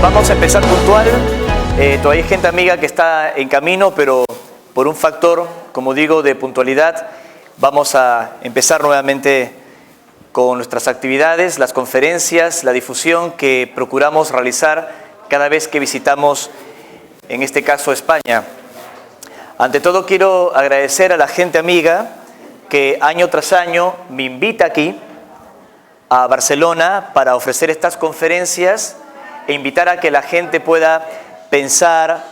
Vamos a empezar puntual. Todavía hay gente amiga que está en camino, pero por un factor, como digo, de puntualidad, vamos a empezar nuevamente con nuestras actividades, las conferencias, la difusión que procuramos realizar cada vez que visitamos, en este caso, España. Ante todo, quiero agradecer a la gente amiga que año tras año me invita aquí a Barcelona para ofrecer estas conferencias e invitar a que la gente pueda pensar,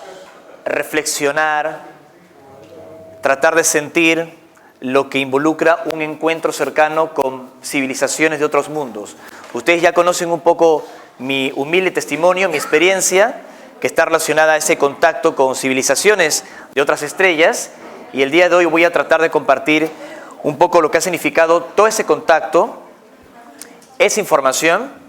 reflexionar, tratar de sentir lo que involucra un encuentro cercano con civilizaciones de otros mundos. Ustedes ya conocen un poco mi humilde testimonio, mi experiencia, que está relacionada a ese contacto con civilizaciones de otras estrellas, y el día de hoy voy a tratar de compartir un poco lo que ha significado todo ese contacto, esa información,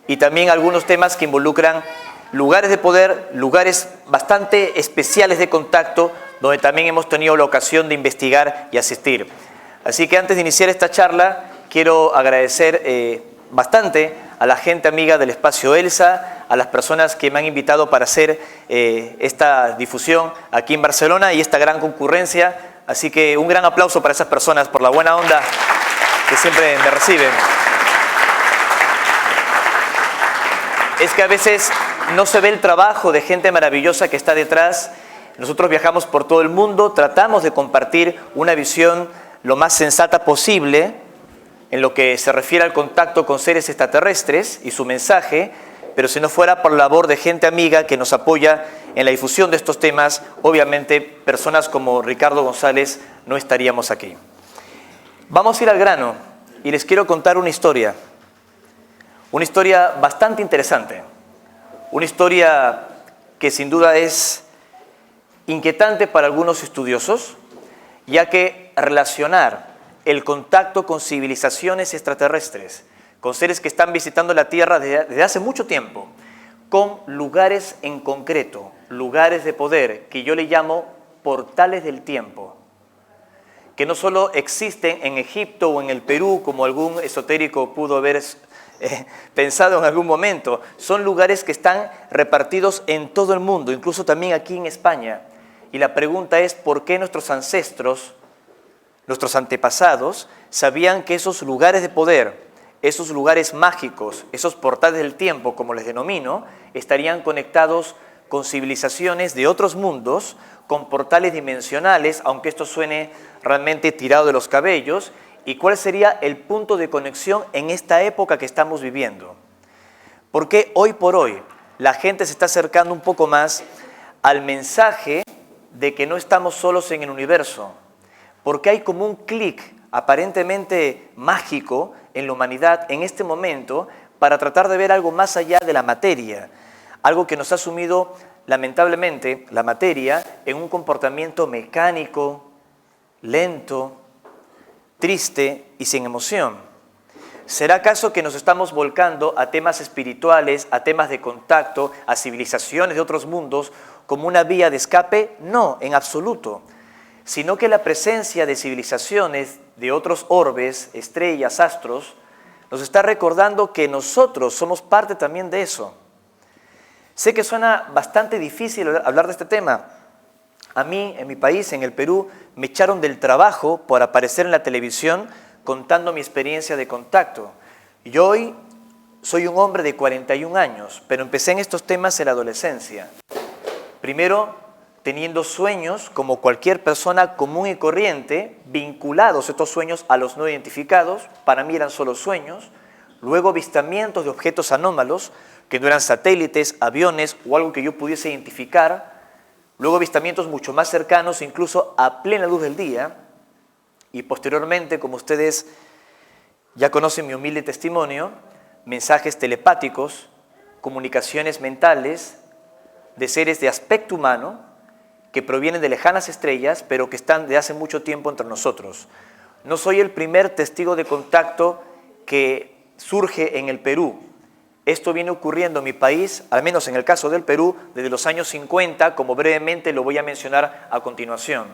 y también algunos temas que involucran lugares de poder, lugares bastante especiales de contacto, donde también hemos tenido la ocasión de investigar y asistir. Así que antes de iniciar esta charla, quiero agradecer bastante a la gente amiga del Espacio Elsa, a las personas que me han invitado para hacer esta difusión aquí en Barcelona y esta gran concurrencia. Así que un gran aplauso para esas personas por la buena onda que siempre me reciben. Es que a veces no se ve el trabajo de gente maravillosa que está detrás. Nosotros viajamos por todo el mundo, tratamos de compartir una visión lo más sensata posible en lo que se refiere al contacto con seres extraterrestres y su mensaje, pero si no fuera por la labor de gente amiga que nos apoya en la difusión de estos temas, obviamente personas como Ricardo González no estaríamos aquí. Vamos a ir al grano y les quiero contar una historia bastante interesante, una historia que sin duda es inquietante para algunos estudiosos, ya que relacionar el contacto con civilizaciones extraterrestres, con seres que están visitando la Tierra desde hace mucho tiempo, con lugares en concreto, lugares de poder, que yo le llamo portales del tiempo, que no solo existen en Egipto o en el Perú, como algún esotérico pudo haber pensado en algún momento, son lugares que están repartidos en todo el mundo, incluso también aquí en España. Y la pregunta es, ¿por qué nuestros ancestros, nuestros antepasados, sabían que esos lugares de poder, esos lugares mágicos, esos portales del tiempo, como les denomino, estarían conectados con civilizaciones de otros mundos, con portales dimensionales, aunque esto suene realmente tirado de los cabellos? ¿Y cuál sería el punto de conexión en esta época que estamos viviendo? ¿Por qué hoy por hoy la gente se está acercando un poco más al mensaje de que no estamos solos en el universo? Porque hay como un clic aparentemente mágico en la humanidad en este momento para tratar de ver algo más allá de la materia, algo que nos ha sumido lamentablemente la materia en un comportamiento mecánico, lento, triste y sin emoción. ¿Será acaso que nos estamos volcando a temas espirituales, a temas de contacto, a civilizaciones de otros mundos como una vía de escape? No, en absoluto. Sino que la presencia de civilizaciones de otros orbes, estrellas, astros, nos está recordando que nosotros somos parte también de eso. Sé que suena bastante difícil hablar de este tema. A mí, en mi país, en el Perú, me echaron del trabajo por aparecer en la televisión contando mi experiencia de contacto. Yo hoy soy un hombre de 41 años, pero empecé en estos temas en la adolescencia. Primero, teniendo sueños como cualquier persona común y corriente, vinculados estos sueños a los no identificados, para mí eran solo sueños. Luego, avistamientos de objetos anómalos, que no eran satélites, aviones o algo que yo pudiese identificar. Luego avistamientos mucho más cercanos, incluso a plena luz del día. Y posteriormente, como ustedes ya conocen mi humilde testimonio, mensajes telepáticos, comunicaciones mentales de seres de aspecto humano que provienen de lejanas estrellas, pero que están de hace mucho tiempo entre nosotros. No soy el primer testigo de contacto que surge en el Perú. Esto viene ocurriendo en mi país, al menos en el caso del Perú, desde los años 50, como brevemente lo voy a mencionar a continuación.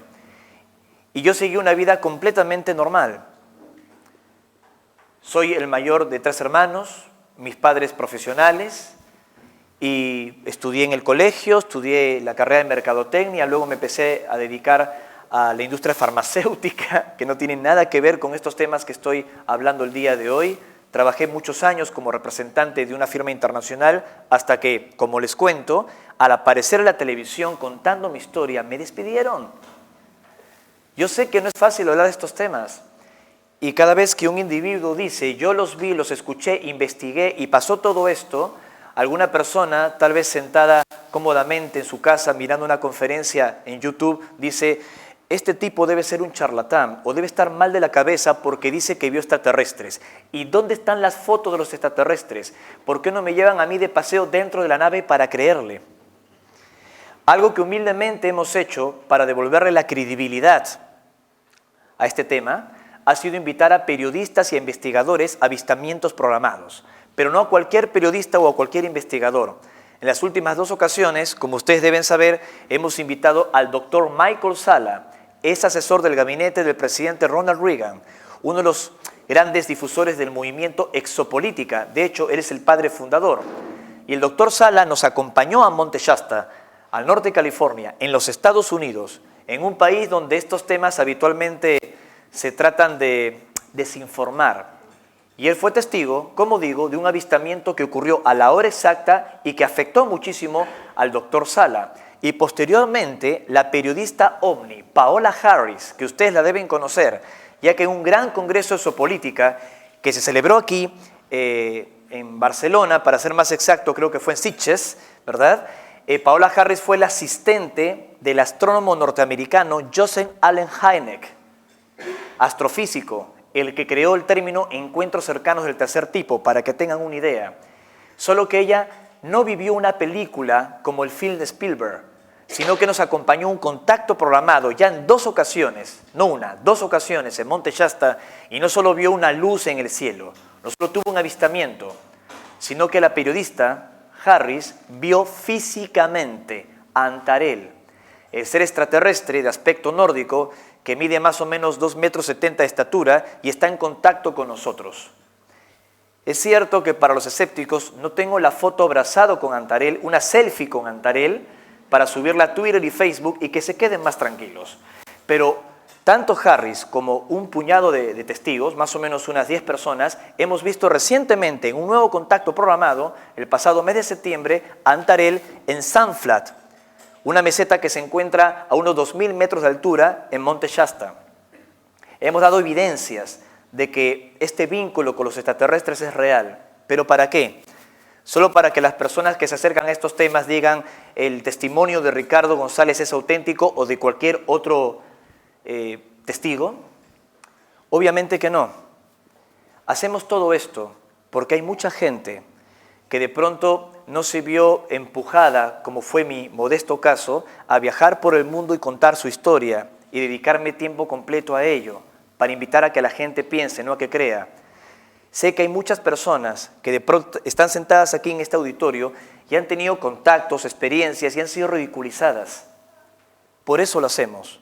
Y yo seguí una vida completamente normal. Soy el mayor de 3 hermanos, mis padres profesionales, y estudié en el colegio, estudié la carrera de mercadotecnia, luego me empecé a dedicar a la industria farmacéutica, que no tiene nada que ver con estos temas que estoy hablando el día de hoy. Trabajé muchos años como representante de una firma internacional hasta que, como les cuento, al aparecer en la televisión contando mi historia, me despidieron. Yo sé que no es fácil hablar de estos temas y cada vez que un individuo dice, yo los vi, los escuché, investigué y pasó todo esto, alguna persona, tal vez sentada cómodamente en su casa mirando una conferencia en YouTube, dice, este tipo debe ser un charlatán o debe estar mal de la cabeza porque dice que vio extraterrestres. ¿Y dónde están las fotos de los extraterrestres? ¿Por qué no me llevan a mí de paseo dentro de la nave para creerle? Algo que humildemente hemos hecho para devolverle la credibilidad a este tema ha sido invitar a periodistas y a investigadores a avistamientos programados, pero no a cualquier periodista o a cualquier investigador. En las últimas 2 ocasiones, como ustedes deben saber, hemos invitado al doctor Michael Salla, es asesor del gabinete del presidente Ronald Reagan, uno de los grandes difusores del movimiento Exopolítica. De hecho, él es el padre fundador. Y el doctor Salla nos acompañó a Monte Shasta, al norte de California, en los Estados Unidos, en un país donde estos temas habitualmente se tratan de desinformar. Y él fue testigo, como digo, de un avistamiento que ocurrió a la hora exacta y que afectó muchísimo al doctor Salla. Y posteriormente, la periodista OVNI, Paola Harris, que ustedes la deben conocer, ya que en un gran congreso de Exopolítica que se celebró aquí en Barcelona, para ser más exacto, creo que fue en Sitges, ¿verdad? Paola Harris fue la asistente del astrónomo norteamericano Joseph Allen Hynek, astrofísico, el que creó el término encuentros cercanos del tercer tipo, para que tengan una idea. Solo que ella no vivió una película como el film de Spielberg, sino que nos acompañó un contacto programado ya en 2 ocasiones, no una, 2 ocasiones en Monte Shasta, y no solo vio una luz en el cielo, no solo tuvo un avistamiento, sino que la periodista Harris vio físicamente a Antares, el ser extraterrestre de aspecto nórdico que mide más o menos 2,70 metros de estatura y está en contacto con nosotros. Es cierto que para los escépticos no tengo la foto abrazado con Antares, una selfie con Antares, para subirla a Twitter y Facebook y que se queden más tranquilos. Pero tanto Harris como un puñado de testigos, más o menos unas 10 personas, hemos visto recientemente en un nuevo contacto programado, el pasado mes de septiembre, a Antares en Sandflat, una meseta que se encuentra a unos 2,000 metros de altura en Monte Shasta. Hemos dado evidencias de que este vínculo con los extraterrestres es real. ¿Pero para qué? Solo para que las personas que se acercan a estos temas digan el testimonio de Ricardo González es auténtico o de cualquier otro testigo. Obviamente que no. Hacemos todo esto porque hay mucha gente que de pronto no se vio empujada, como fue mi modesto caso, a viajar por el mundo y contar su historia y dedicarme tiempo completo a ello, para invitar a que la gente piense, no a que crea. Sé que hay muchas personas que de pronto están sentadas aquí en este auditorio y han tenido contactos, experiencias y han sido ridiculizadas. Por eso lo hacemos,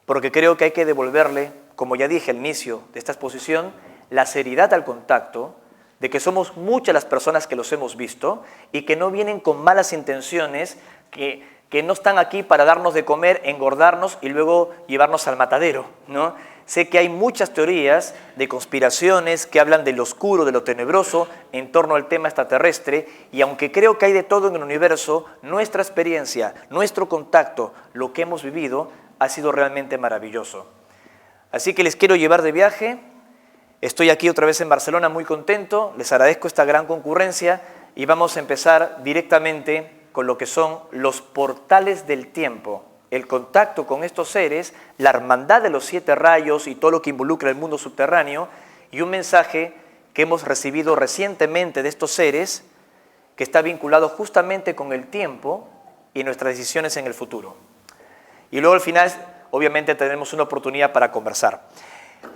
porque creo que hay que devolverle, como ya dije al inicio de esta exposición, la seriedad al contacto, de que somos muchas las personas que los hemos visto y que no vienen con malas intenciones, que no están aquí para darnos de comer, engordarnos y luego llevarnos al matadero, ¿no? Sé que hay muchas teorías de conspiraciones que hablan de lo oscuro, de lo tenebroso en torno al tema extraterrestre, y aunque creo que hay de todo en el universo, nuestra experiencia, nuestro contacto, lo que hemos vivido, ha sido realmente maravilloso. Así que les quiero llevar de viaje. Estoy aquí otra vez en Barcelona muy contento, les agradezco esta gran concurrencia y vamos a empezar directamente con lo que son los portales del tiempo, el contacto con estos seres, la hermandad de los 7 rayos y todo lo que involucra el mundo subterráneo, y un mensaje que hemos recibido recientemente de estos seres que está vinculado justamente con el tiempo y nuestras decisiones en el futuro. Y luego al final, obviamente, tendremos una oportunidad para conversar.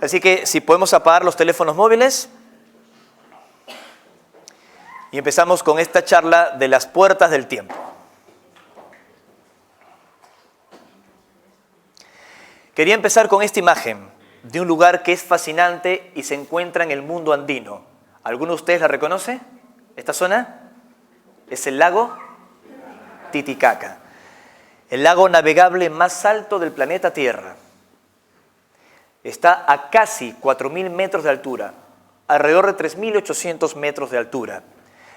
Así que si podemos apagar los teléfonos móviles y empezamos con esta charla de las puertas del tiempo. Quería empezar con esta imagen de un lugar que es fascinante y se encuentra en el mundo andino. ¿Alguno de ustedes la reconoce? ¿Esta zona? Es el lago Titicaca, el lago navegable más alto del planeta Tierra. Está a casi 4.000 metros de altura, alrededor de 3.800 metros de altura.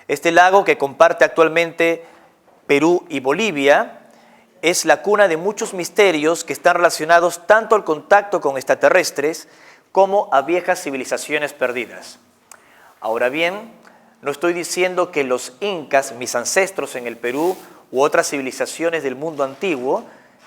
Este lago, que comparte actualmente Perú y Bolivia, es la cuna de muchos misterios que están relacionados tanto al contacto con extraterrestres como a viejas civilizaciones perdidas. Ahora bien, no estoy diciendo que los incas, mis ancestros en el Perú, u otras civilizaciones del mundo antiguo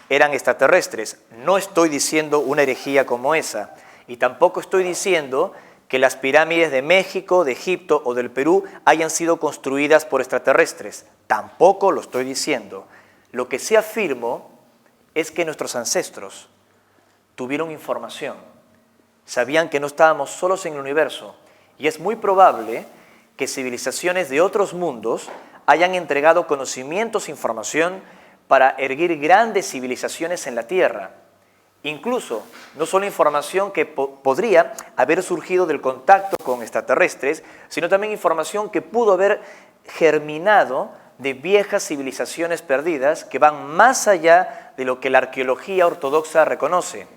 eran extraterrestres. No estoy diciendo una herejía como esa. Y tampoco estoy diciendo que las pirámides de México, de Egipto o del Perú hayan sido construidas por extraterrestres. Tampoco lo estoy diciendo. Lo que sí afirmo es que nuestros ancestros tuvieron información. Sabían que no estábamos solos en el universo. Y es muy probable que civilizaciones de otros mundos hayan entregado conocimientos e información para erguir grandes civilizaciones en la Tierra. Incluso, no solo información que podría haber surgido del contacto con extraterrestres, sino también información que pudo haber germinado de viejas civilizaciones perdidas que van más allá de lo que la arqueología ortodoxa reconoce.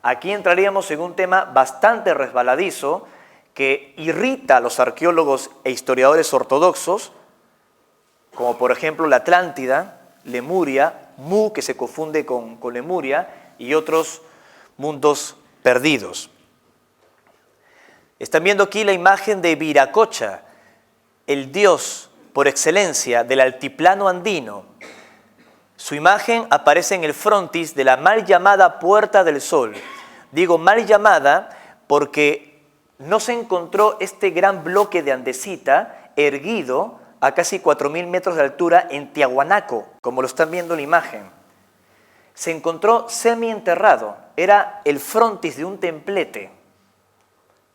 Aquí entraríamos en un tema bastante resbaladizo que irrita a los arqueólogos e historiadores ortodoxos, como por ejemplo la Atlántida, Lemuria, Mu, que se confunde con Lemuria, y otros mundos perdidos. Están viendo aquí la imagen de Viracocha, el dios por excelencia del altiplano andino. Su imagen aparece en el frontis de la mal llamada Puerta del Sol. Digo mal llamada porque no se encontró este gran bloque de andesita erguido a casi 4.000 metros de altura en Tiahuanaco, como lo están viendo en la imagen. Se encontró semienterrado, era el frontis de un templete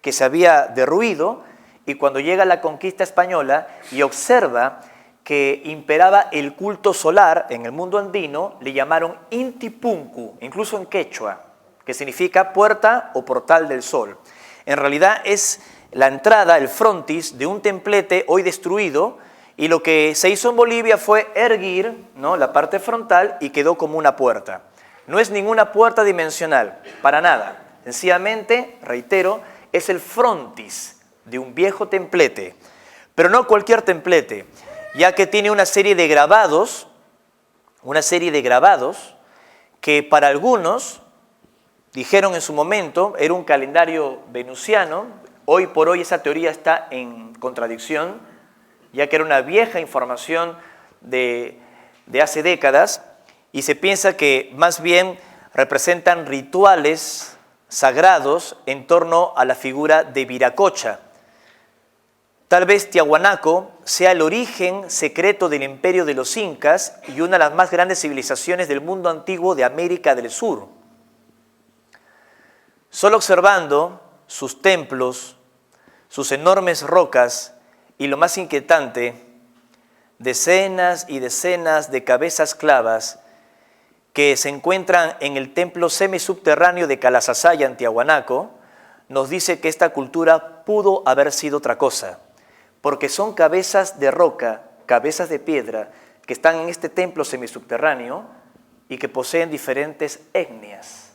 que se había derruido, y cuando llega la conquista española y observa que imperaba el culto solar en el mundo andino, le llamaron Intipunku, incluso en quechua, que significa puerta o portal del sol. En realidad es la entrada, el frontis de un templete hoy destruido, y lo que se hizo en Bolivia fue erguir, ¿no?, la parte frontal y quedó como una puerta. No es ninguna puerta dimensional, para nada. Sencillamente, reitero, es el frontis de un viejo templete, pero no cualquier templete, ya que tiene una serie de grabados que para algunos dijeron en su momento era un calendario venusiano. Hoy por hoy esa teoría está en contradicción, ya que era una vieja información de hace décadas, y se piensa que más bien representan rituales sagrados en torno a la figura de Viracocha. Tal vez Tiahuanaco sea el origen secreto del imperio de los incas y una de las más grandes civilizaciones del mundo antiguo de América del Sur. Solo observando sus templos, sus enormes rocas y, lo más inquietante, decenas y decenas de cabezas clavas que se encuentran en el templo semisubterráneo de Calasasaya en Tiahuanaco, nos dice que esta cultura pudo haber sido otra cosa, porque son cabezas de roca, cabezas de piedra, que están en este templo semisubterráneo y que poseen diferentes etnias.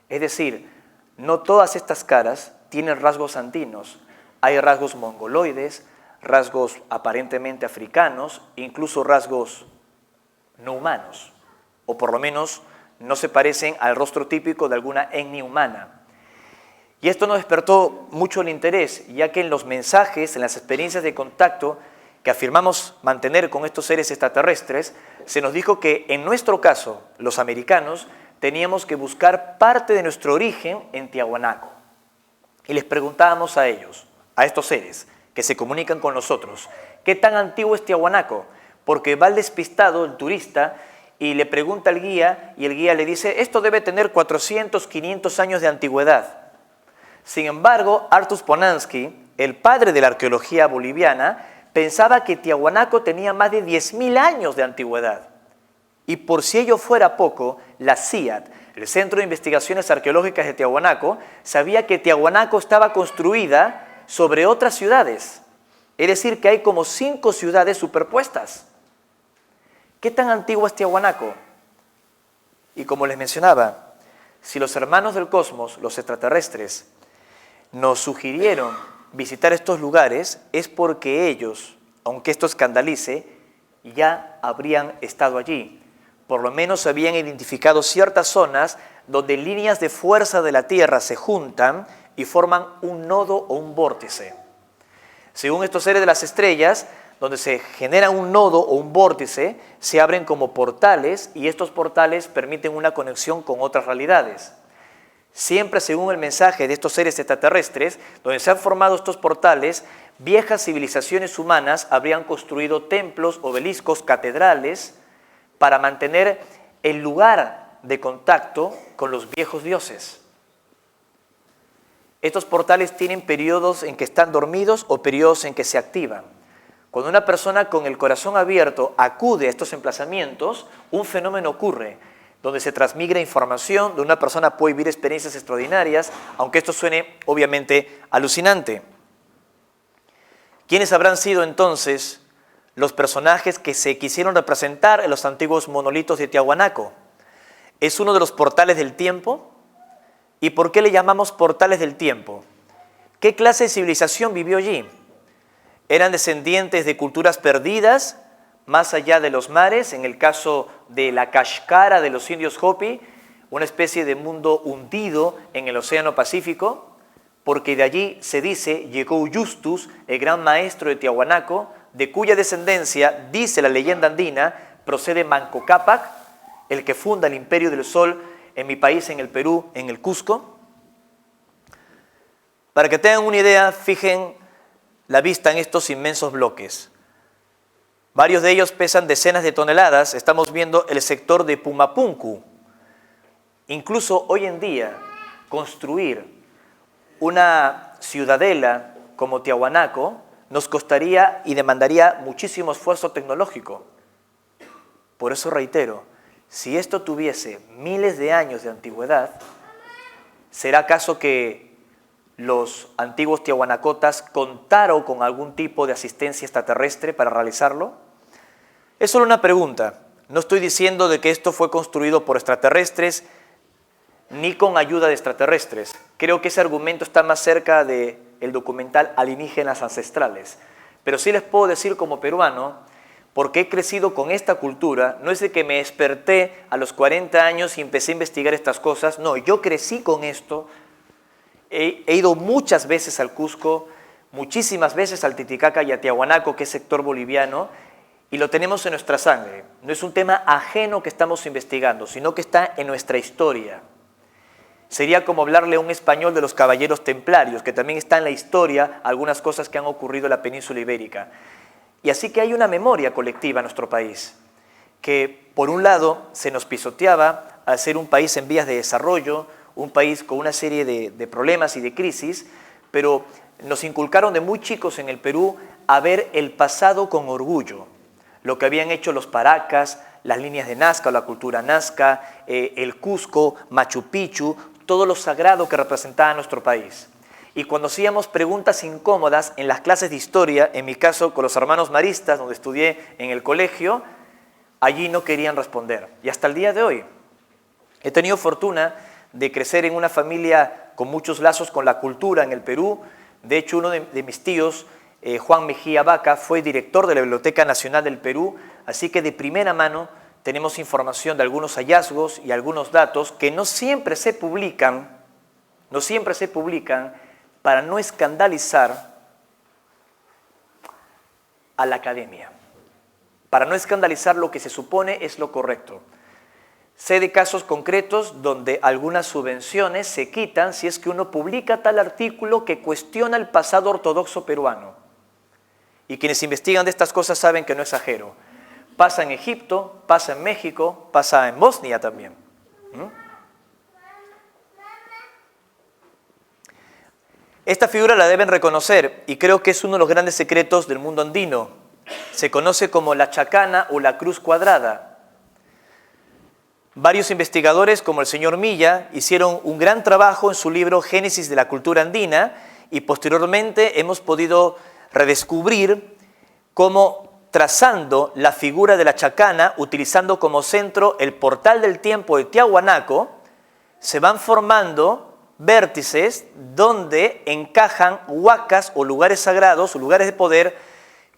Es decir, no todas estas caras tienen rasgos andinos. Hay rasgos mongoloides, rasgos aparentemente africanos, incluso rasgos no humanos, o por lo menos no se parecen al rostro típico de alguna etnia humana. Y esto nos despertó mucho el interés, ya que en los mensajes, en las experiencias de contacto que afirmamos mantener con estos seres extraterrestres, se nos dijo que en nuestro caso, los americanos, teníamos que buscar parte de nuestro origen en Tiahuanaco. Y les preguntábamos a ellos, a estos seres que se comunican con nosotros, ¿qué tan antiguo es Tiahuanaco? Porque va el despistado, el turista, y le pregunta al guía, y el guía le dice, esto debe tener 400, 500 años de antigüedad. Sin embargo, Artur Ponansky, el padre de la arqueología boliviana, pensaba que Tiahuanaco tenía más de 10.000 años de antigüedad. Y por si ello fuera poco, la CIAT, el Centro de Investigaciones Arqueológicas de Tiahuanaco, sabía que Tiahuanaco estaba construida sobre otras ciudades. Es decir, que hay como 5 ciudades superpuestas. ¿Qué tan antiguo es Tiahuanaco? Y como les mencionaba, si los hermanos del cosmos, los extraterrestres, nos sugirieron visitar estos lugares, es porque ellos, aunque esto escandalice, ya habrían estado allí. Por lo menos habían identificado ciertas zonas donde líneas de fuerza de la Tierra se juntan y forman un nodo o un vórtice. Según estos seres de las estrellas, donde se genera un nodo o un vórtice, se abren como portales y estos portales permiten una conexión con otras realidades. Siempre según el mensaje de estos seres extraterrestres, donde se han formado estos portales, viejas civilizaciones humanas habrían construido templos, obeliscos, catedrales, para mantener el lugar de contacto con los viejos dioses. Estos portales tienen periodos en que están dormidos o periodos en que se activan. Cuando una persona con el corazón abierto acude a estos emplazamientos, un fenómeno ocurre, donde se transmigra información, donde una persona puede vivir experiencias extraordinarias, aunque esto suene obviamente alucinante. ¿Quiénes habrán sido entonces los personajes que se quisieron representar en los antiguos monolitos de Tiahuanaco? ¿Es uno de los portales del tiempo? ¿Y por qué le llamamos portales del tiempo? ¿Qué clase de civilización vivió allí? ¿Eran descendientes de culturas perdidas más allá de los mares? En el caso de la Kashkara de los indios Hopi, una especie de mundo hundido en el Océano Pacífico, porque de allí se dice llegó Justus, el gran maestro de Tiahuanaco, de cuya descendencia, dice la leyenda andina, procede Manco Cápac, el que funda el Imperio del Sol en mi país, en el Perú, en el Cusco. Para que tengan una idea, fijen la vista en estos inmensos bloques. Varios de ellos pesan decenas de toneladas. Estamos viendo el sector de Pumapunku. Incluso hoy en día, construir una ciudadela como Tiahuanaco nos costaría y demandaría muchísimo esfuerzo tecnológico. Por eso reitero, si esto tuviese miles de años de antigüedad, ¿será acaso que los antiguos tiahuanacotas contaron con algún tipo de asistencia extraterrestre para realizarlo? Es solo una pregunta. No estoy diciendo de que esto fue construido por extraterrestres ni con ayuda de extraterrestres. Creo que ese argumento está más cerca del documental Alienígenas Ancestrales. Pero sí les puedo decir como peruano, porque he crecido con esta cultura, no es de que me desperté a los 40 años y empecé a investigar estas cosas, no, yo crecí con esto, he ido muchas veces al Cusco, muchísimas veces al Titicaca y a Tiahuanaco, que es sector boliviano, y lo tenemos en nuestra sangre. No es un tema ajeno que estamos investigando, sino que está en nuestra historia. Sería como hablarle a un español de los caballeros templarios, que también está en la historia algunas cosas que han ocurrido en la península ibérica. Y así que hay una memoria colectiva en nuestro país, que por un lado se nos pisoteaba al ser un país en vías de desarrollo, un país con una serie de problemas y de crisis, pero nos inculcaron de muy chicos en el Perú a ver el pasado con orgullo, lo que habían hecho los paracas, las líneas de Nazca o la cultura Nazca, el Cusco, Machu Picchu, todo lo sagrado que representaba nuestro país. Y cuando hacíamos preguntas incómodas en las clases de historia, en mi caso con los hermanos maristas, donde estudié en el colegio, allí no querían responder. Y hasta el día de hoy he tenido fortuna de crecer en una familia con muchos lazos con la cultura en el Perú. De hecho, uno de mis tíos, Juan Mejía Vaca, fue director de la Biblioteca Nacional del Perú, así que de primera mano tenemos información de algunos hallazgos y algunos datos que no siempre se publican para no escandalizar a la academia, para no escandalizar lo que se supone es lo correcto. Sé de casos concretos donde algunas subvenciones se quitan si es que uno publica tal artículo que cuestiona el pasado ortodoxo peruano. Y quienes investigan de estas cosas saben que no exagero. Pasa en Egipto, pasa en México, pasa en Bosnia también. Esta figura la deben reconocer y creo que es uno de los grandes secretos del mundo andino. Se conoce como la chacana o la cruz cuadrada. Varios investigadores, como el señor Milla, hicieron un gran trabajo en su libro Génesis de la cultura andina y posteriormente hemos podido redescubrir cómo, trazando la figura de la chacana, utilizando como centro el portal del tiempo de Tiahuanaco, se van formando vértices donde encajan huacas o lugares sagrados o lugares de poder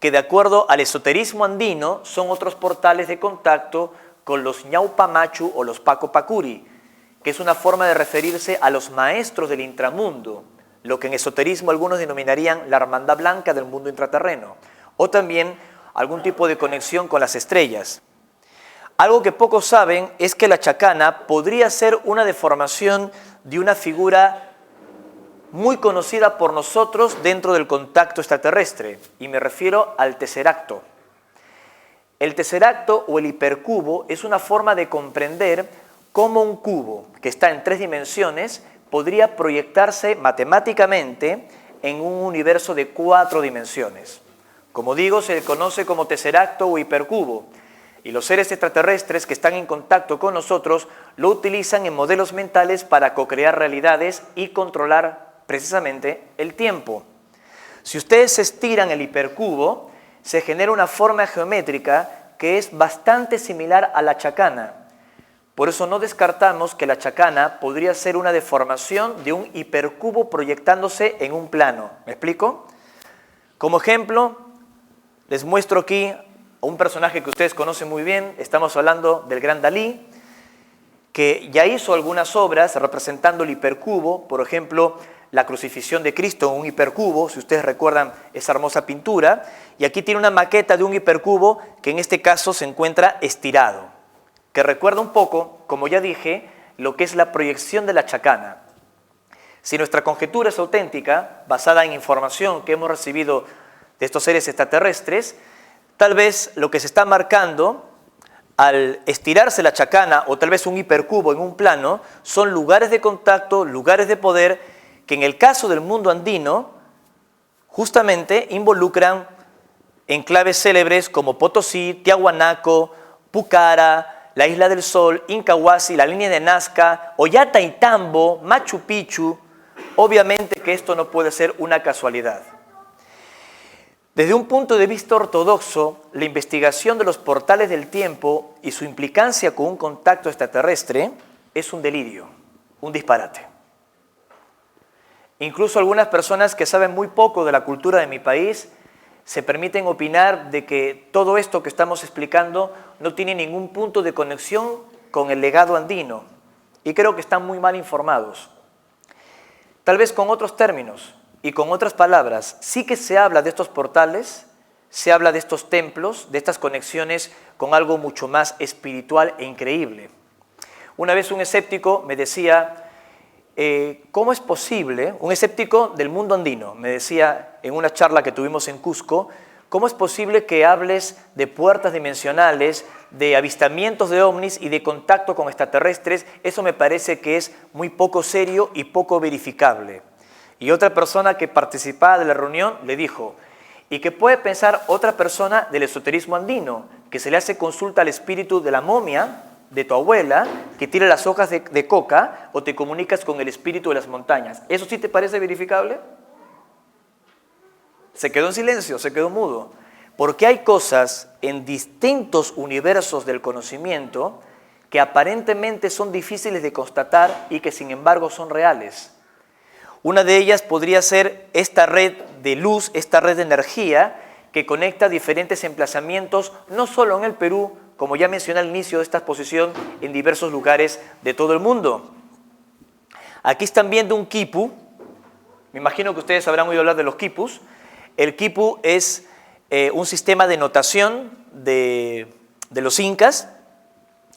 que, de acuerdo al esoterismo andino, son otros portales de contacto con los Ñaupamachu o los Paco Pacuri, que es una forma de referirse a los maestros del intramundo, lo que en esoterismo algunos denominarían la hermandad blanca del mundo intraterreno, o también algún tipo de conexión con las estrellas. Algo que pocos saben es que la chacana podría ser una deformación de una figura muy conocida por nosotros dentro del contacto extraterrestre, y me refiero al tesseracto. El tesseracto o el hipercubo es una forma de comprender cómo un cubo que está en 3 dimensiones podría proyectarse matemáticamente en un universo de 4 dimensiones. Como digo, se le conoce como tesseracto o hipercubo, y los seres extraterrestres que están en contacto con nosotros lo utilizan en modelos mentales para co-crear realidades y controlar precisamente el tiempo. Si ustedes estiran el hipercubo, se genera una forma geométrica que es bastante similar a la chacana. Por eso no descartamos que la chacana podría ser una deformación de un hipercubo proyectándose en un plano. ¿Me explico? Como ejemplo, les muestro aquí a un personaje que ustedes conocen muy bien. Estamos hablando del gran Dalí, que ya hizo algunas obras representando el hipercubo, por ejemplo, la crucifixión de Cristo en un hipercubo, si ustedes recuerdan esa hermosa pintura, y aquí tiene una maqueta de un hipercubo que en este caso se encuentra estirado, que recuerda un poco, como ya dije, lo que es la proyección de la chacana. Si nuestra conjetura es auténtica, basada en información que hemos recibido de estos seres extraterrestres, tal vez lo que se está marcando al estirarse la chacana o tal vez un hipercubo en un plano son lugares de contacto, lugares de poder que en el caso del mundo andino justamente involucran enclaves célebres como Potosí, Tiahuanaco, Pucara, la Isla del Sol, Incahuasi, la línea de Nazca, Ollantaytambo, Machu Picchu. Obviamente que esto no puede ser una casualidad. Desde un punto de vista ortodoxo, la investigación de los portales del tiempo y su implicancia con un contacto extraterrestre es un delirio, un disparate. Incluso algunas personas que saben muy poco de la cultura de mi país se permiten opinar de que todo esto que estamos explicando no tiene ningún punto de conexión con el legado andino, y creo que están muy mal informados. Tal vez con otros términos y con otras palabras, sí que se habla de estos portales, se habla de estos templos, de estas conexiones con algo mucho más espiritual e increíble. Una vez un escéptico me decía, ¿cómo es posible, un escéptico del mundo andino, me decía en una charla que tuvimos en Cusco, cómo es posible que hables de puertas dimensionales, de avistamientos de ovnis y de contacto con extraterrestres? Eso me parece que es muy poco serio y poco verificable. Y otra persona que participaba de la reunión le dijo, ¿y qué puede pensar otra persona del esoterismo andino? Que se le hace consulta al espíritu de la momia de tu abuela, que tira las hojas de coca, o te comunicas con el espíritu de las montañas. ¿Eso sí te parece verificable? Se quedó en silencio, se quedó mudo. Porque hay cosas en distintos universos del conocimiento que aparentemente son difíciles de constatar y que sin embargo son reales. Una de ellas podría ser esta red de luz, esta red de energía que conecta diferentes emplazamientos, no solo en el Perú, como ya mencioné al inicio de esta exposición, en diversos lugares de todo el mundo. Aquí están viendo un quipu. Me imagino que ustedes habrán oído hablar de los quipus. El quipu es un sistema de notación de los incas.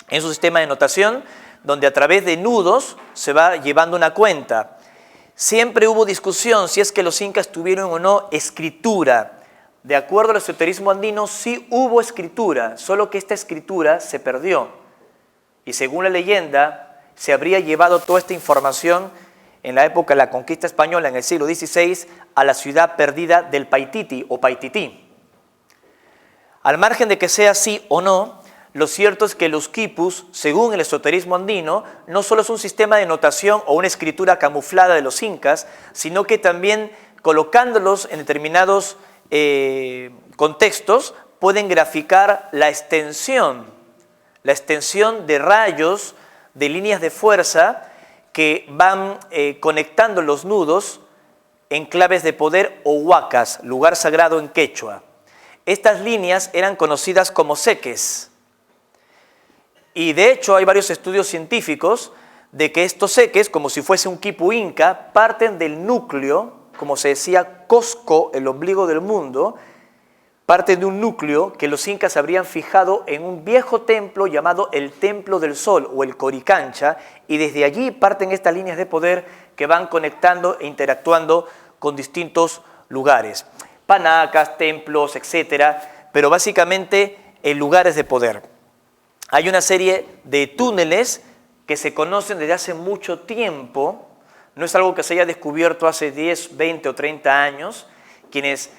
Es un sistema de notación donde a través de nudos se va llevando una cuenta. Siempre hubo discusión si es que los incas tuvieron o no escritura. De acuerdo al esoterismo andino, sí hubo escritura, solo que esta escritura se perdió. Y según la leyenda, se habría llevado toda esta información en la época de la conquista española, en el siglo XVI, a la ciudad perdida del Paititi o Paitití. Al margen de que sea así o no, lo cierto es que los quipus, según el esoterismo andino, no solo es un sistema de notación o una escritura camuflada de los incas, sino que también colocándolos en determinados contextos pueden graficar la extensión de rayos, de líneas de fuerza que van conectando los nudos en claves de poder o huacas, lugar sagrado en quechua. Estas líneas eran conocidas como seques. Y de hecho hay varios estudios científicos de que estos seques, como si fuese un quipu inca, parten del núcleo, como se decía, Cosco, el ombligo del mundo, parten de un núcleo que los incas habrían fijado en un viejo templo llamado el Templo del Sol o el Coricancha, y desde allí parten estas líneas de poder que van conectando e interactuando con distintos lugares. Panacas, templos, etcétera, pero básicamente en lugares de poder. Hay una serie de túneles que se conocen desde hace mucho tiempo, no es algo que se haya descubierto hace 10, 20 o 30 años. Quienes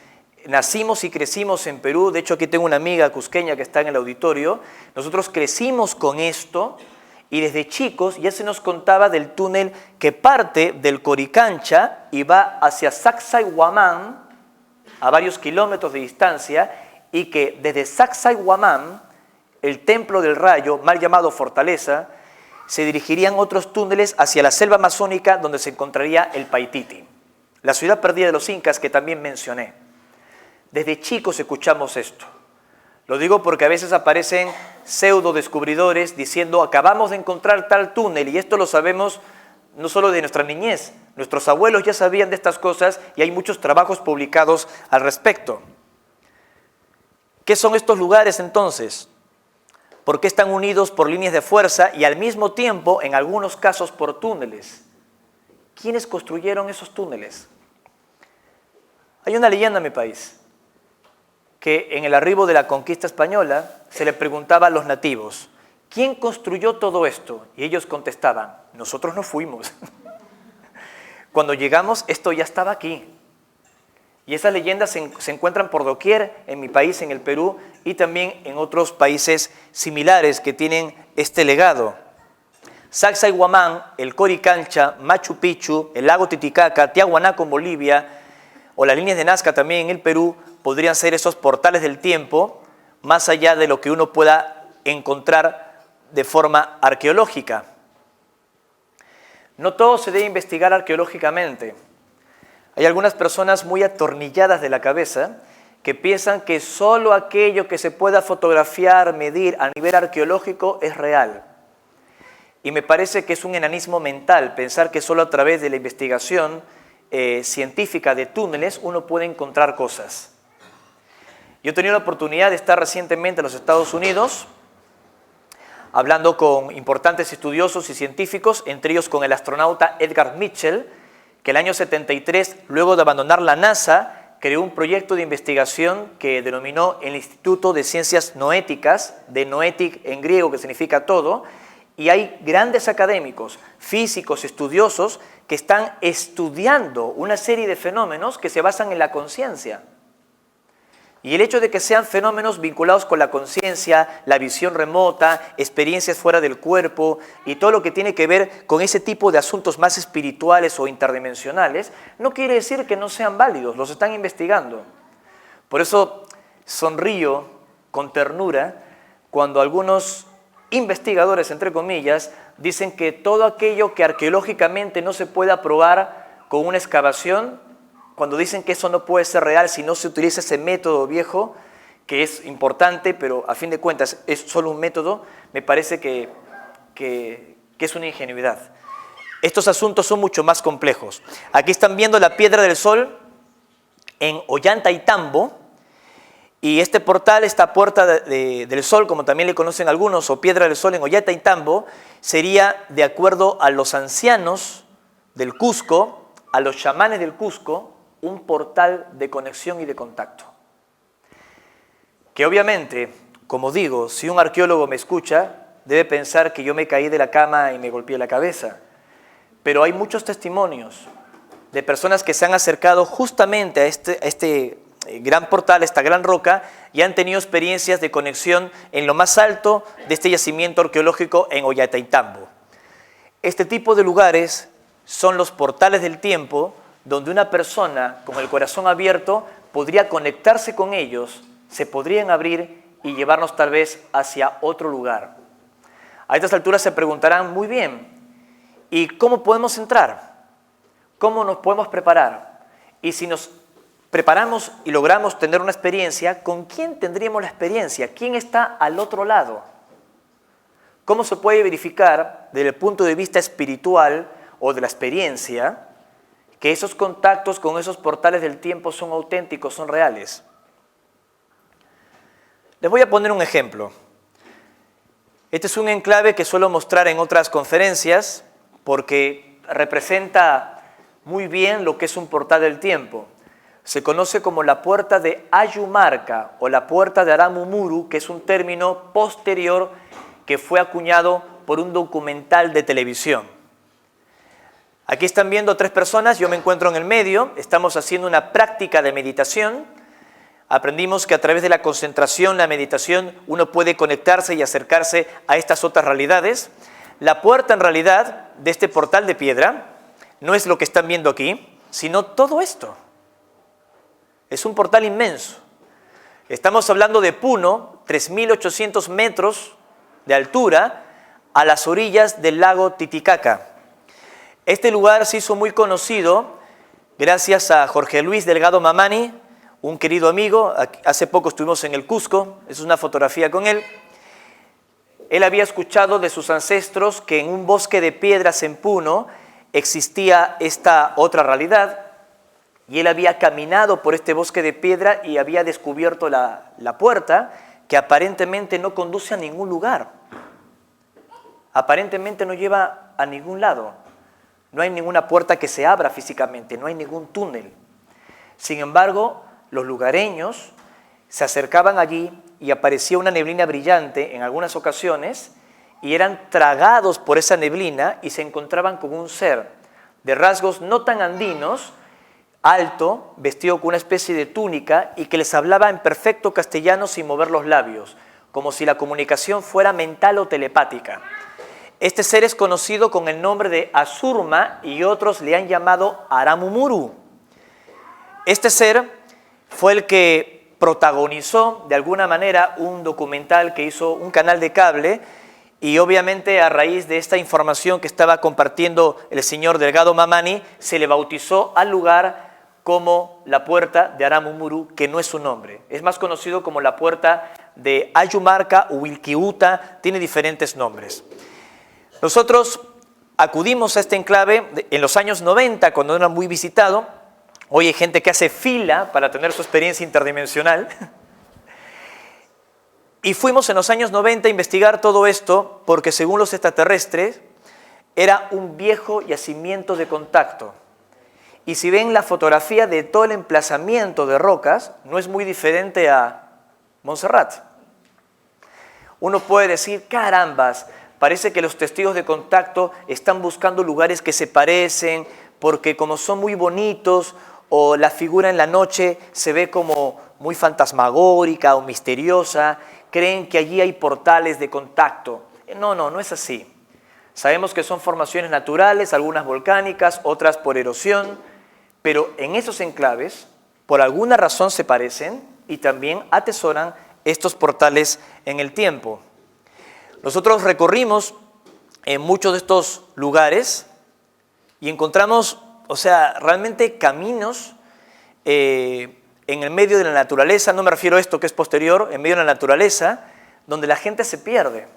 nacimos y crecimos en Perú, de hecho aquí tengo una amiga cusqueña que está en el auditorio, nosotros crecimos con esto y desde chicos ya se nos contaba del túnel que parte del Coricancha y va hacia Sacsayhuamán, a varios kilómetros de distancia, y que desde Sacsayhuamán, el Templo del Rayo, mal llamado Fortaleza, se dirigirían otros túneles hacia la selva amazónica donde se encontraría el Paititi, la ciudad perdida de los incas que también mencioné. Desde chicos escuchamos esto. Lo digo porque a veces aparecen pseudo descubridores diciendo acabamos de encontrar tal túnel, y esto lo sabemos no solo de nuestra niñez, nuestros abuelos ya sabían de estas cosas y hay muchos trabajos publicados al respecto. ¿Qué son estos lugares entonces? ¿Por qué están unidos por líneas de fuerza y al mismo tiempo, en algunos casos, por túneles? ¿Quiénes construyeron esos túneles? Hay una leyenda en mi país que en el arribo de la conquista española se le preguntaba a los nativos, ¿quién construyó todo esto? Y ellos contestaban, nosotros no fuimos. Cuando llegamos, esto ya estaba aquí. Y esas leyendas se encuentran por doquier en mi país, en el Perú, y también en otros países similares que tienen este legado. Sacsayhuamán, el Coricancha, Machu Picchu, el lago Titicaca, Tiahuanaco en Bolivia, o las líneas de Nazca también en el Perú, podrían ser esos portales del tiempo, más allá de lo que uno pueda encontrar de forma arqueológica. No todo se debe investigar arqueológicamente. Hay algunas personas muy atornilladas de la cabeza que piensan que solo aquello que se pueda fotografiar, medir a nivel arqueológico es real. Y me parece que es un enanismo mental pensar que solo a través de la investigación científica de túneles uno puede encontrar cosas. Yo he tenido la oportunidad de estar recientemente en los Estados Unidos hablando con importantes estudiosos y científicos, entre ellos con el astronauta Edgar Mitchell, que el año 73, luego de abandonar la NASA, creó un proyecto de investigación que denominó el Instituto de Ciencias Noéticas, de noetic en griego, que significa todo, y hay grandes académicos, físicos, estudiosos, que están estudiando una serie de fenómenos que se basan en la conciencia. Y el hecho de que sean fenómenos vinculados con la conciencia, la visión remota, experiencias fuera del cuerpo y todo lo que tiene que ver con ese tipo de asuntos más espirituales o interdimensionales, no quiere decir que no sean válidos, los están investigando. Por eso sonrío con ternura cuando algunos investigadores, entre comillas, dicen que todo aquello que arqueológicamente no se puede probar con una excavación, cuando dicen que eso no puede ser real si no se utiliza ese método viejo, que es importante, pero a fin de cuentas es solo un método, me parece que es una ingenuidad. Estos asuntos son mucho más complejos. Aquí están viendo la Piedra del Sol en Ollantaytambo, y este portal, esta Puerta del Sol, como también le conocen algunos, o Piedra del Sol en Ollantaytambo, sería, de acuerdo a los ancianos del Cusco, a los chamanes del Cusco, un portal de conexión y de contacto. Que obviamente, como digo, si un arqueólogo me escucha, debe pensar que yo me caí de la cama y me golpeé la cabeza. Pero hay muchos testimonios de personas que se han acercado justamente a este gran portal, esta gran roca, y han tenido experiencias de conexión en lo más alto de este yacimiento arqueológico en Ollantaytambo. Este tipo de lugares son los portales del tiempo, donde una persona con el corazón abierto podría conectarse con ellos, se podrían abrir y llevarnos tal vez hacia otro lugar. A estas alturas se preguntarán, muy bien, ¿y cómo podemos entrar? ¿Cómo nos podemos preparar? Y si nos preparamos y logramos tener una experiencia, ¿con quién tendríamos la experiencia? ¿Quién está al otro lado? ¿Cómo se puede verificar desde el punto de vista espiritual o de la experiencia que esos contactos con esos portales del tiempo son auténticos, son reales? Les voy a poner un ejemplo. Este es un enclave que suelo mostrar en otras conferencias porque representa muy bien lo que es un portal del tiempo. Se conoce como la puerta de Ayumarca o la puerta de Aramumuru, que es un término posterior que fue acuñado por un documental de televisión. Aquí están viendo 3 personas, yo me encuentro en el medio, estamos haciendo una práctica de meditación. Aprendimos que a través de la concentración, la meditación, uno puede conectarse y acercarse a estas otras realidades. La puerta en realidad de este portal de piedra no es lo que están viendo aquí, sino todo esto. Es un portal inmenso. Estamos hablando de Puno, 3.800 metros de altura, a las orillas del lago Titicaca. Este lugar se hizo muy conocido gracias a Jorge Luis Delgado Mamani, un querido amigo. Hace poco estuvimos en el Cusco, es una fotografía con él. Él había escuchado de sus ancestros que en un bosque de piedras en Puno existía esta otra realidad, y él había caminado por este bosque de piedra y había descubierto la puerta que aparentemente no conduce a ningún lugar. Aparentemente no lleva a ningún lado. No hay ninguna puerta que se abra físicamente, no hay ningún túnel. Sin embargo, los lugareños se acercaban allí y aparecía una neblina brillante en algunas ocasiones y eran tragados por esa neblina y se encontraban con un ser de rasgos no tan andinos, alto, vestido con una especie de túnica y que les hablaba en perfecto castellano sin mover los labios, como si la comunicación fuera mental o telepática. Este ser es conocido con el nombre de Asurma y otros le han llamado Aramumuru. Este ser fue el que protagonizó de alguna manera un documental que hizo un canal de cable y obviamente a raíz de esta información que estaba compartiendo el señor Delgado Mamani se le bautizó al lugar como la puerta de Aramumuru, que no es su nombre. Es más conocido como la puerta de Ayumarca o Wilquiuta, tiene diferentes nombres. Nosotros acudimos a este enclave en los años 90, cuando era muy visitado. Hoy hay gente que hace fila para tener su experiencia interdimensional. Y fuimos en los años 90 a investigar todo esto porque según los extraterrestres era un viejo yacimiento de contacto. Y si ven la fotografía de todo el emplazamiento de rocas, no es muy diferente a Montserrat. Uno puede decir, carambas, parece que los testigos de contacto están buscando lugares que se parecen porque como son muy bonitos o la figura en la noche se ve como muy fantasmagórica o misteriosa, creen que allí hay portales de contacto. No es así. Sabemos que son formaciones naturales, algunas volcánicas, otras por erosión, pero en esos enclaves, por alguna razón se parecen y también atesoran estos portales en el tiempo. Nosotros recorrimos en muchos de estos lugares y encontramos, realmente caminos en el medio de la naturaleza, no me refiero a esto que es posterior, en medio de la naturaleza, donde la gente se pierde.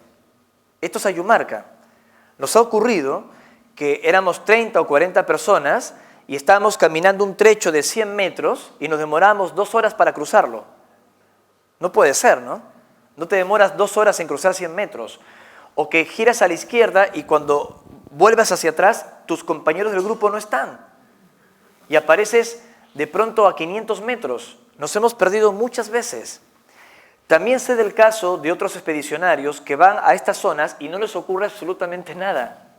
Esto es Ayumarca. Nos ha ocurrido que éramos 30 o 40 personas y estábamos caminando un trecho de 100 metros y nos demorábamos 2 horas para cruzarlo. No puede ser, ¿no? No te demoras 2 horas en cruzar 100 metros. O que giras a la izquierda y cuando vuelvas hacia atrás, tus compañeros del grupo no están. Y apareces de pronto a 500 metros. Nos hemos perdido muchas veces. También sé del caso de otros expedicionarios que van a estas zonas y no les ocurre absolutamente nada.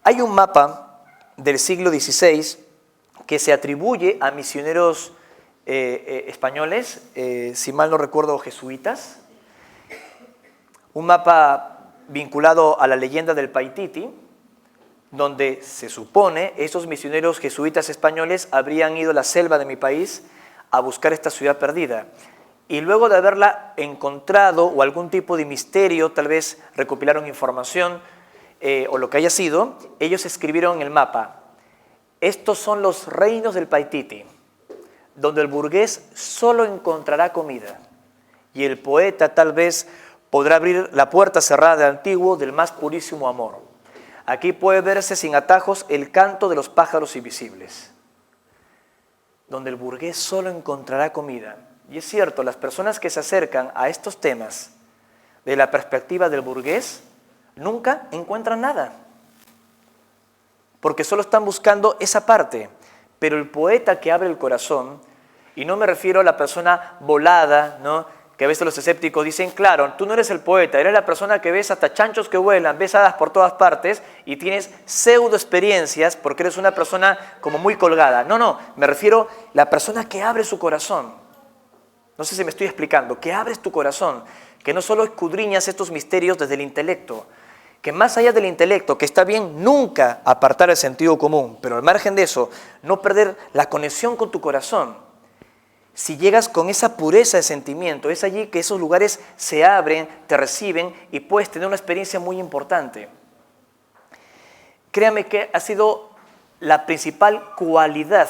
Hay un mapa del siglo XVI que se atribuye a misioneros españoles, si mal no recuerdo, jesuitas. Un mapa vinculado a la leyenda del Paititi, donde se supone esos misioneros jesuitas españoles habrían ido a la selva de mi país a buscar esta ciudad perdida. Y luego de haberla encontrado o algún tipo de misterio, tal vez recopilaron información o lo que haya sido, ellos escribieron en el mapa: estos son los reinos del Paititi, donde el burgués solo encontrará comida y el poeta tal vez podrá abrir la puerta cerrada del antiguo del más purísimo amor. Aquí puede verse sin atajos el canto de los pájaros invisibles, donde el burgués solo encontrará comida. Y es cierto, las personas que se acercan a estos temas de la perspectiva del burgués nunca encuentran nada, porque solo están buscando esa parte. Pero el poeta que abre el corazón, y no me refiero a la persona volada, ¿no?, que a veces los escépticos dicen, claro, tú no eres el poeta, eres la persona que ves hasta chanchos que vuelan, ves hadas por todas partes y tienes pseudo experiencias porque eres una persona como muy colgada. No, me refiero a la persona que abre su corazón. No sé si me estoy explicando, que abres tu corazón, que no solo escudriñas estos misterios desde el intelecto, que más allá del intelecto, que está bien nunca apartar el sentido común, pero al margen de eso, no perder la conexión con tu corazón. Si llegas con esa pureza de sentimiento, es allí que esos lugares se abren, te reciben y puedes tener una experiencia muy importante. Créame que ha sido la principal cualidad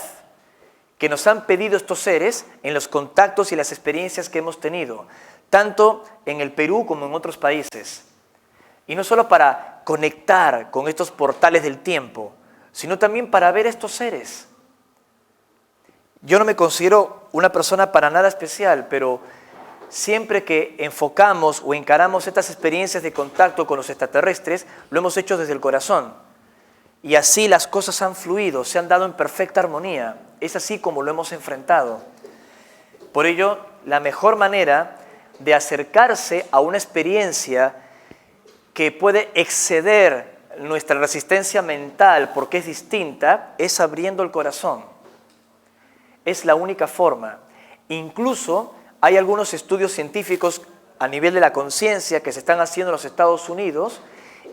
que nos han pedido estos seres en los contactos y las experiencias que hemos tenido, tanto en el Perú como en otros países. Y no solo para conectar con estos portales del tiempo, sino también para ver estos seres. Yo no me considero una persona para nada especial, pero siempre que enfocamos o encaramos estas experiencias de contacto con los extraterrestres, lo hemos hecho desde el corazón. Y así las cosas han fluido, se han dado en perfecta armonía. Es así como lo hemos enfrentado. Por ello, la mejor manera de acercarse a una experiencia que puede exceder nuestra resistencia mental porque es distinta, es abriendo el corazón. Es la única forma. Incluso hay algunos estudios científicos a nivel de la conciencia que se están haciendo en los Estados Unidos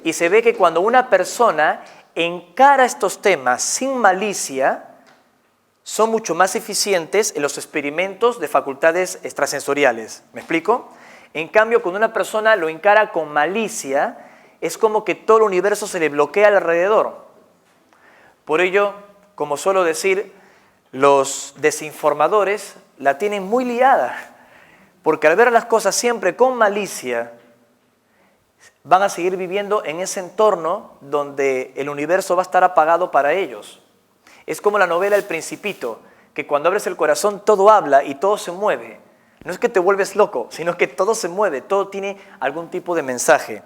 y se ve que cuando una persona encara estos temas sin malicia, son mucho más eficientes en los experimentos de facultades extrasensoriales. ¿Me explico? En cambio, cuando una persona lo encara con malicia, es como que todo el universo se le bloquea alrededor. Por ello, como suelo decir, los desinformadores la tienen muy liada, porque al ver las cosas siempre con malicia, van a seguir viviendo en ese entorno donde el universo va a estar apagado para ellos. Es como la novela El Principito, que cuando abres el corazón todo habla y todo se mueve. No es que te vuelves loco, sino que todo se mueve, todo tiene algún tipo de mensaje.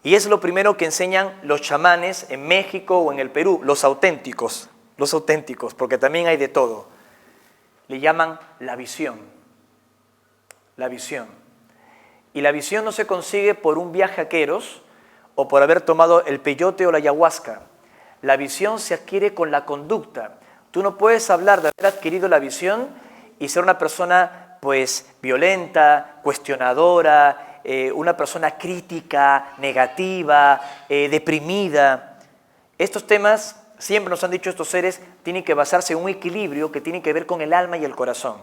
Y es lo primero que enseñan los chamanes en México o en el Perú, los auténticos, porque también hay de todo. Le llaman la visión. La visión. Y la visión no se consigue por un viaje a Queros o por haber tomado el peyote o la ayahuasca. La visión se adquiere con la conducta. Tú no puedes hablar de haber adquirido la visión y ser una persona pues violenta, cuestionadora, una persona crítica, negativa, deprimida. Estos temas, siempre nos han dicho estos seres, tienen que basarse en un equilibrio que tiene que ver con el alma y el corazón.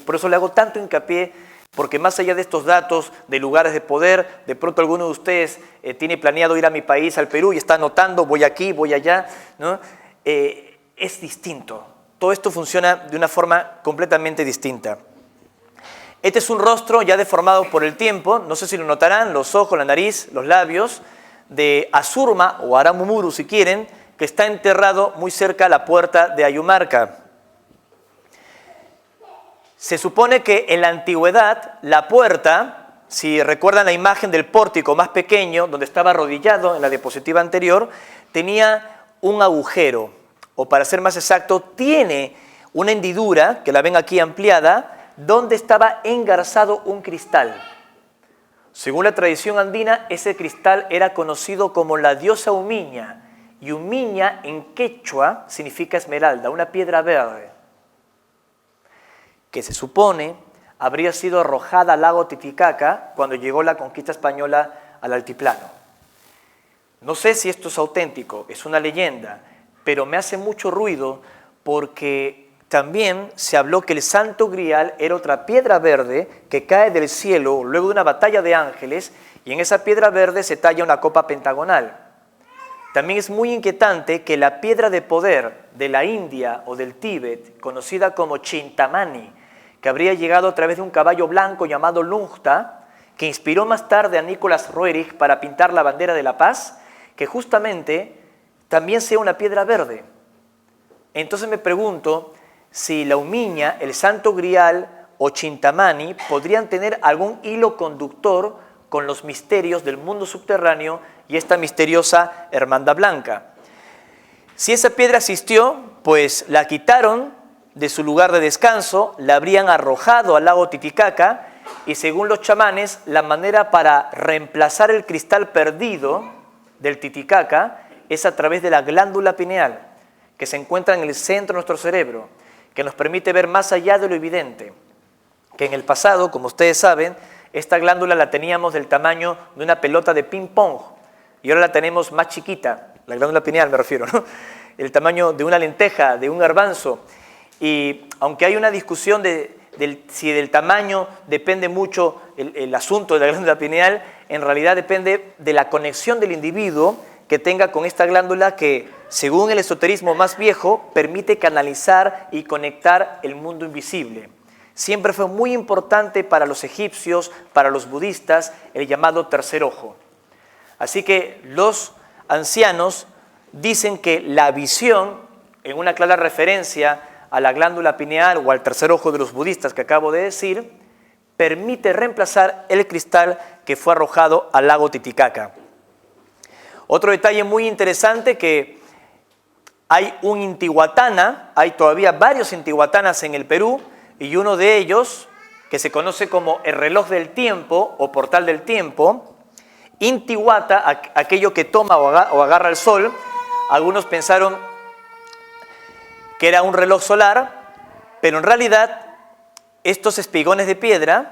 Por eso le hago tanto hincapié, porque más allá de estos datos de lugares de poder, de pronto alguno de ustedes tiene planeado ir a mi país, al Perú, y está anotando, voy aquí, voy allá, ¿no? Es distinto. Todo esto funciona de una forma completamente distinta. Este es un rostro ya deformado por el tiempo, no sé si lo notarán, los ojos, la nariz, los labios, de Asurma, o Aramumuru si quieren, que está enterrado muy cerca a la puerta de Ayumarca. Se supone que en la antigüedad la puerta, si recuerdan la imagen del pórtico más pequeño, donde estaba arrodillado en la diapositiva anterior, tenía un agujero, o para ser más exacto, tiene una hendidura, que la ven aquí ampliada, donde estaba engarzado un cristal. Según la tradición andina, ese cristal era conocido como la diosa Umiña, y Umiña en quechua significa esmeralda, una piedra verde, que se supone habría sido arrojada al lago Titicaca cuando llegó la conquista española al altiplano. No sé si esto es auténtico, es una leyenda, pero me hace mucho ruido porque también se habló que el Santo Grial era otra piedra verde que cae del cielo luego de una batalla de ángeles, y en esa piedra verde se talla una copa pentagonal. También es muy inquietante que la piedra de poder de la India o del Tíbet, conocida como Chintamani, que habría llegado a través de un caballo blanco llamado Lungta, que inspiró más tarde a Nicholas Roerich para pintar la bandera de la paz, que justamente también sea una piedra verde. Entonces me pregunto si la Umiña, el Santo Grial o Chintamani podrían tener algún hilo conductor con los misterios del mundo subterráneo y esta misteriosa hermandad blanca. Si esa piedra existió, pues la quitaron de su lugar de descanso, la habrían arrojado al lago Titicaca, y según los chamanes, la manera para reemplazar el cristal perdido del Titicaca es a través de la glándula pineal, que se encuentra en el centro de nuestro cerebro, que nos permite ver más allá de lo evidente, que en el pasado, como ustedes saben, esta glándula la teníamos del tamaño de una pelota de ping-pong, y ahora la tenemos más chiquita, la glándula pineal me refiero, ¿no? El tamaño de una lenteja, de un garbanzo. Y aunque hay una discusión si del tamaño depende mucho el asunto de la glándula pineal, en realidad depende de la conexión del individuo que tenga con esta glándula que, según el esoterismo más viejo, permite canalizar y conectar el mundo invisible. Siempre fue muy importante para los egipcios, para los budistas, el llamado tercer ojo. Así que los ancianos dicen que la visión, en una clara referencia a la glándula pineal o al tercer ojo de los budistas que acabo de decir, permite reemplazar el cristal que fue arrojado al lago Titicaca. Otro detalle muy interesante, que hay un Intihuatana, hay todavía varios Intihuatanas en el Perú, y uno de ellos, que se conoce como el reloj del tiempo o portal del tiempo, Intihuata, aquello que toma o agarra el sol. Algunos pensaron que era un reloj solar, pero en realidad estos espigones de piedra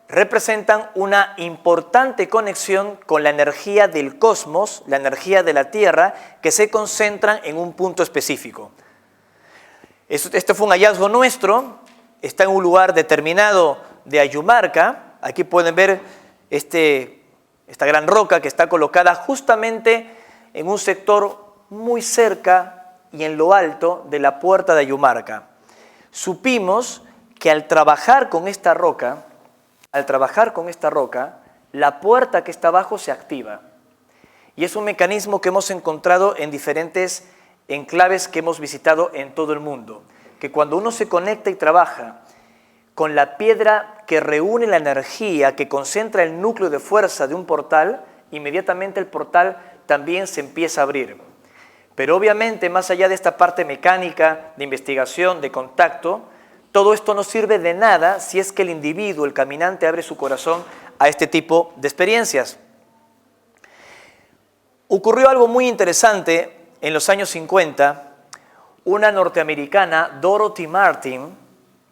representan una importante conexión con la energía del cosmos, la energía de la Tierra, que se concentran en un punto específico. Este fue un hallazgo nuestro, está en un lugar determinado de Ayumarca. Aquí pueden ver esta gran roca que está colocada justamente en un sector muy cerca y en lo alto de la puerta de Ayumarca. Supimos que al trabajar con esta roca, la puerta que está abajo se activa. Y es un mecanismo que hemos encontrado en diferentes enclaves que hemos visitado en todo el mundo, que cuando uno se conecta y trabaja con la piedra que reúne la energía, que concentra el núcleo de fuerza de un portal, inmediatamente el portal también se empieza a abrir. Pero obviamente, más allá de esta parte mecánica, de investigación, de contacto, todo esto no sirve de nada si es que el individuo, el caminante, abre su corazón a este tipo de experiencias. Ocurrió algo muy interesante en los años 50. Una norteamericana, Dorothy Martin,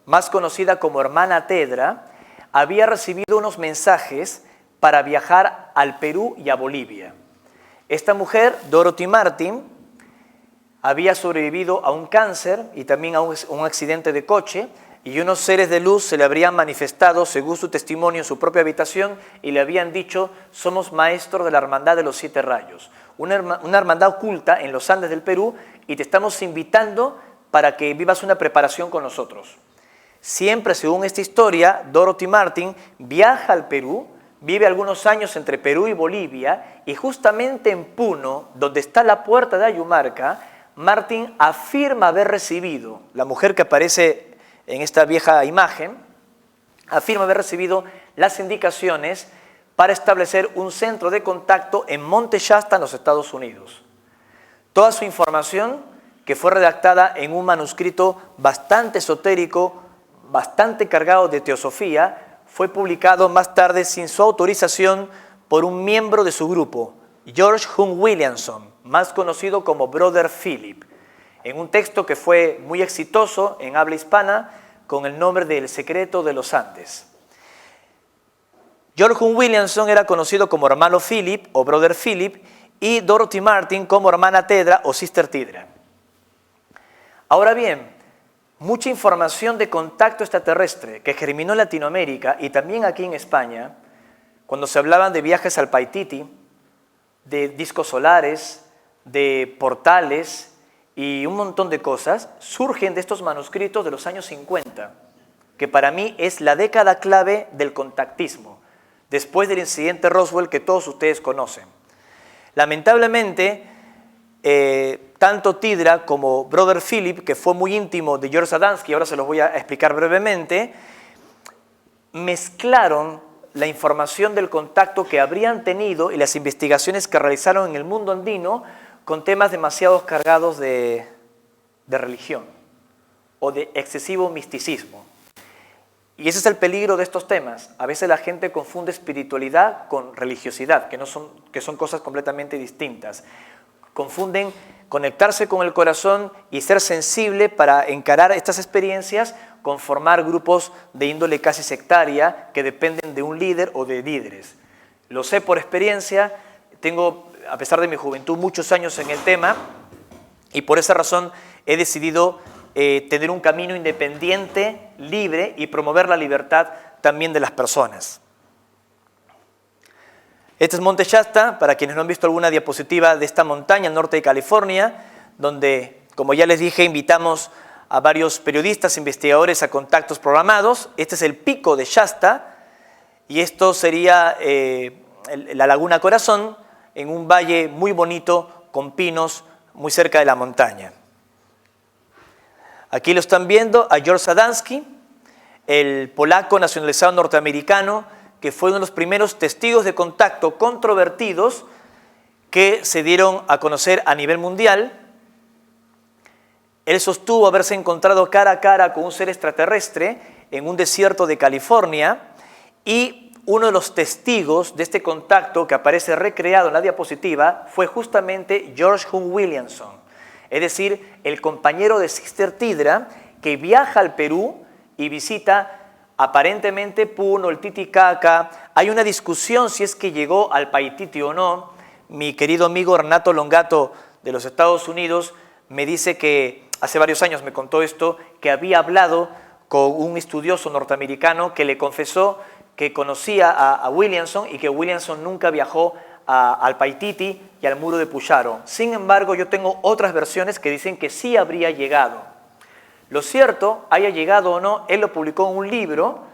más conocida como Hermana Tedra, había recibido unos mensajes para viajar al Perú y a Bolivia. Esta mujer, Dorothy Martin, había sobrevivido a un cáncer y también a un accidente de coche, y unos seres de luz se le habrían manifestado, según su testimonio, en su propia habitación, y le habían dicho: somos maestros de la Hermandad de los Siete Rayos, una hermandad oculta en los Andes del Perú, y te estamos invitando para que vivas una preparación con nosotros. Siempre, según esta historia, Dorothy Martin viaja al Perú, vive algunos años entre Perú y Bolivia, y justamente en Puno, donde está la puerta de Ayumarca, Martin afirma haber recibido, la mujer que aparece en esta vieja imagen, afirma haber recibido las indicaciones para establecer un centro de contacto en Monte Shasta, en los Estados Unidos. Toda su información, que fue redactada en un manuscrito bastante esotérico, bastante cargado de teosofía, fue publicado más tarde sin su autorización por un miembro de su grupo, George Hunt Williamson, más conocido como Brother Philip, en un texto que fue muy exitoso en habla hispana con el nombre de El secreto de los Andes. George Hunt Williamson era conocido como Hermano Philip o Brother Philip, y Dorothy Martin como hermana Tedra o Sister Tidra. Ahora bien, mucha información de contacto extraterrestre que germinó en Latinoamérica y también aquí en España, cuando se hablaban de viajes al Paititi, de discos solares, de portales y un montón de cosas, surgen de estos manuscritos de los años 50, que para mí es la década clave del contactismo, después del incidente Roswell que todos ustedes conocen. Lamentablemente, tanto Tidra como Brother Philip, que fue muy íntimo de George Adamski, ahora se los voy a explicar brevemente, mezclaron la información del contacto que habrían tenido y las investigaciones que realizaron en el mundo andino con temas demasiado cargados de religión o de excesivo misticismo. Y ese es el peligro de estos temas. A veces la gente confunde espiritualidad con religiosidad, que son cosas completamente distintas. Confunden conectarse con el corazón y ser sensible para encarar estas experiencias con formar grupos de índole casi sectaria que dependen de un líder o de líderes. Lo sé por experiencia, tengo, a pesar de mi juventud, muchos años en el tema y por esa razón he decidido tener un camino independiente, libre y promover la libertad también de las personas. Este es Monte Shasta, para quienes no han visto alguna diapositiva de esta montaña al norte de California, donde, como ya les dije, invitamos a varios periodistas, investigadores a contactos programados. Este es el pico de Shasta y esto sería la Laguna Corazón, en un valle muy bonito con pinos muy cerca de la montaña. Aquí lo están viendo a George Adamski, el polaco nacionalizado norteamericano, que fue uno de los primeros testigos de contacto controvertidos que se dieron a conocer a nivel mundial. Él sostuvo haberse encontrado cara a cara con un ser extraterrestre en un desierto de California y uno de los testigos de este contacto que aparece recreado en la diapositiva fue justamente George Hunt Williamson, es decir, el compañero de Sister Tidra que viaja al Perú y visita aparentemente Puno, el Titicaca. Hay una discusión si es que llegó al Paititi o no. Mi querido amigo Renato Longato de los Estados Unidos me dice que hace varios años me contó esto, que había hablado con un estudioso norteamericano que le confesó que conocía a Williamson y que Williamson nunca viajó al Paititi y al muro de Puyaro. Sin embargo, yo tengo otras versiones que dicen que sí habría llegado. Lo cierto, haya llegado o no, él lo publicó en un libro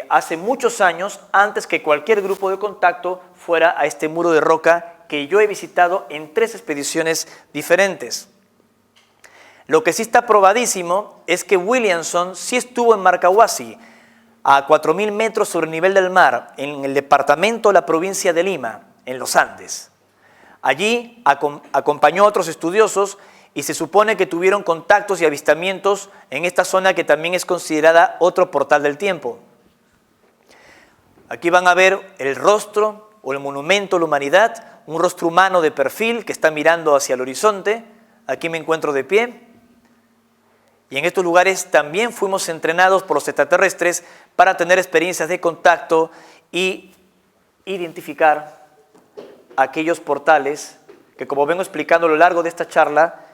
hace muchos años, antes que cualquier grupo de contacto fuera a este muro de roca que yo he visitado en 3 expediciones diferentes. Lo que sí está probadísimo es que Williamson sí estuvo en Marcahuasi, a 4.000 metros sobre el nivel del mar, en el departamento de la provincia de Lima, en los Andes. Allí acompañó a otros estudiosos y se supone que tuvieron contactos y avistamientos en esta zona que también es considerada otro portal del tiempo. Aquí van a ver el rostro o el monumento a la humanidad, un rostro humano de perfil que está mirando hacia el horizonte. Aquí me encuentro de pie. Y en estos lugares también fuimos entrenados por los extraterrestres para tener experiencias de contacto y identificar aquellos portales que, como vengo explicando a lo largo de esta charla,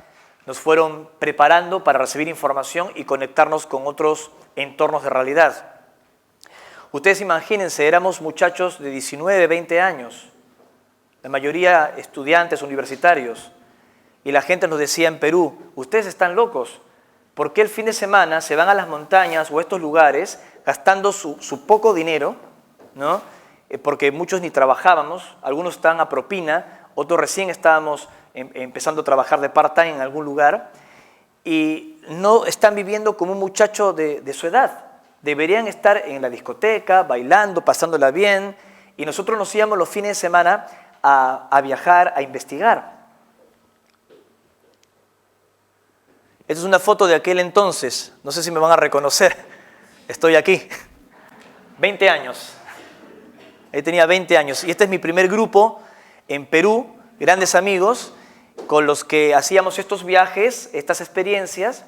nos fueron preparando para recibir información y conectarnos con otros entornos de realidad. Ustedes imagínense, éramos muchachos de 19, 20 años, la mayoría estudiantes universitarios, y la gente nos decía en Perú, ustedes están locos, ¿por qué el fin de semana se van a las montañas o a estos lugares gastando su poco dinero, ¿no? Porque muchos ni trabajábamos, algunos estaban a propina, otros recién estábamos empezando a trabajar de part-time en algún lugar y no están viviendo como un muchacho de su edad. Deberían estar en la discoteca, bailando, pasándola bien, y nosotros nos íbamos los fines de semana a viajar, a investigar. Esta es una foto de aquel entonces, no sé si me van a reconocer, estoy aquí, 20 años, ahí tenía 20 años, y este es mi primer grupo en Perú, grandes amigos, con los que hacíamos estos viajes, estas experiencias,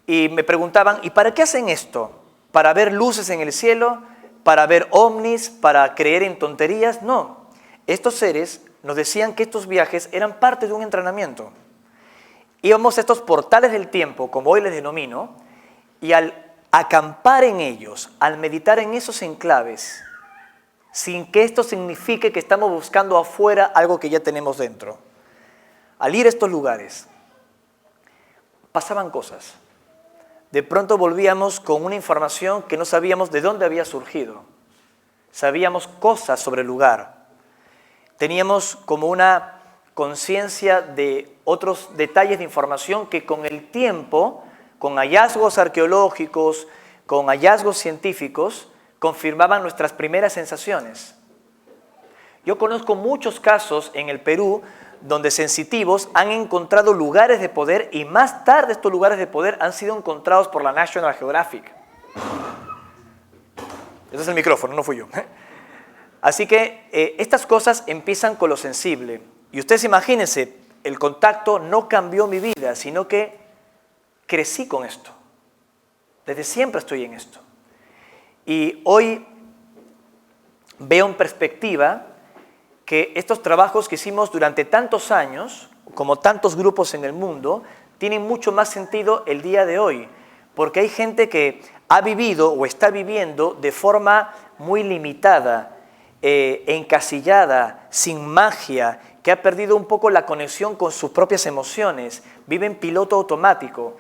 y me preguntaban, ¿y para qué hacen esto? ¿Para ver luces en el cielo? ¿Para ver ovnis? ¿Para creer en tonterías? No, estos seres nos decían que estos viajes eran parte de un entrenamiento. Íbamos a estos portales del tiempo, como hoy les denomino, y al acampar en ellos, al meditar en esos enclaves, sin que esto signifique que estamos buscando afuera algo que ya tenemos dentro. Al ir a estos lugares, pasaban cosas. De pronto volvíamos con una información que no sabíamos de dónde había surgido. Sabíamos cosas sobre el lugar. Teníamos como una conciencia de otros detalles de información que con el tiempo, con hallazgos arqueológicos, con hallazgos científicos, confirmaban nuestras primeras sensaciones. Yo conozco muchos casos en el Perú donde sensitivos han encontrado lugares de poder y más tarde estos lugares de poder han sido encontrados por la National Geographic. Ese es el micrófono, no fui yo. Así que estas cosas empiezan con lo sensible. Y ustedes imagínense, el contacto no cambió mi vida, sino que crecí con esto. Desde siempre estoy en esto. Y hoy veo en perspectiva que estos trabajos que hicimos durante tantos años, como tantos grupos en el mundo, tienen mucho más sentido el día de hoy, porque hay gente que ha vivido o está viviendo de forma muy limitada, encasillada, sin magia, que ha perdido un poco la conexión con sus propias emociones, vive en piloto automático.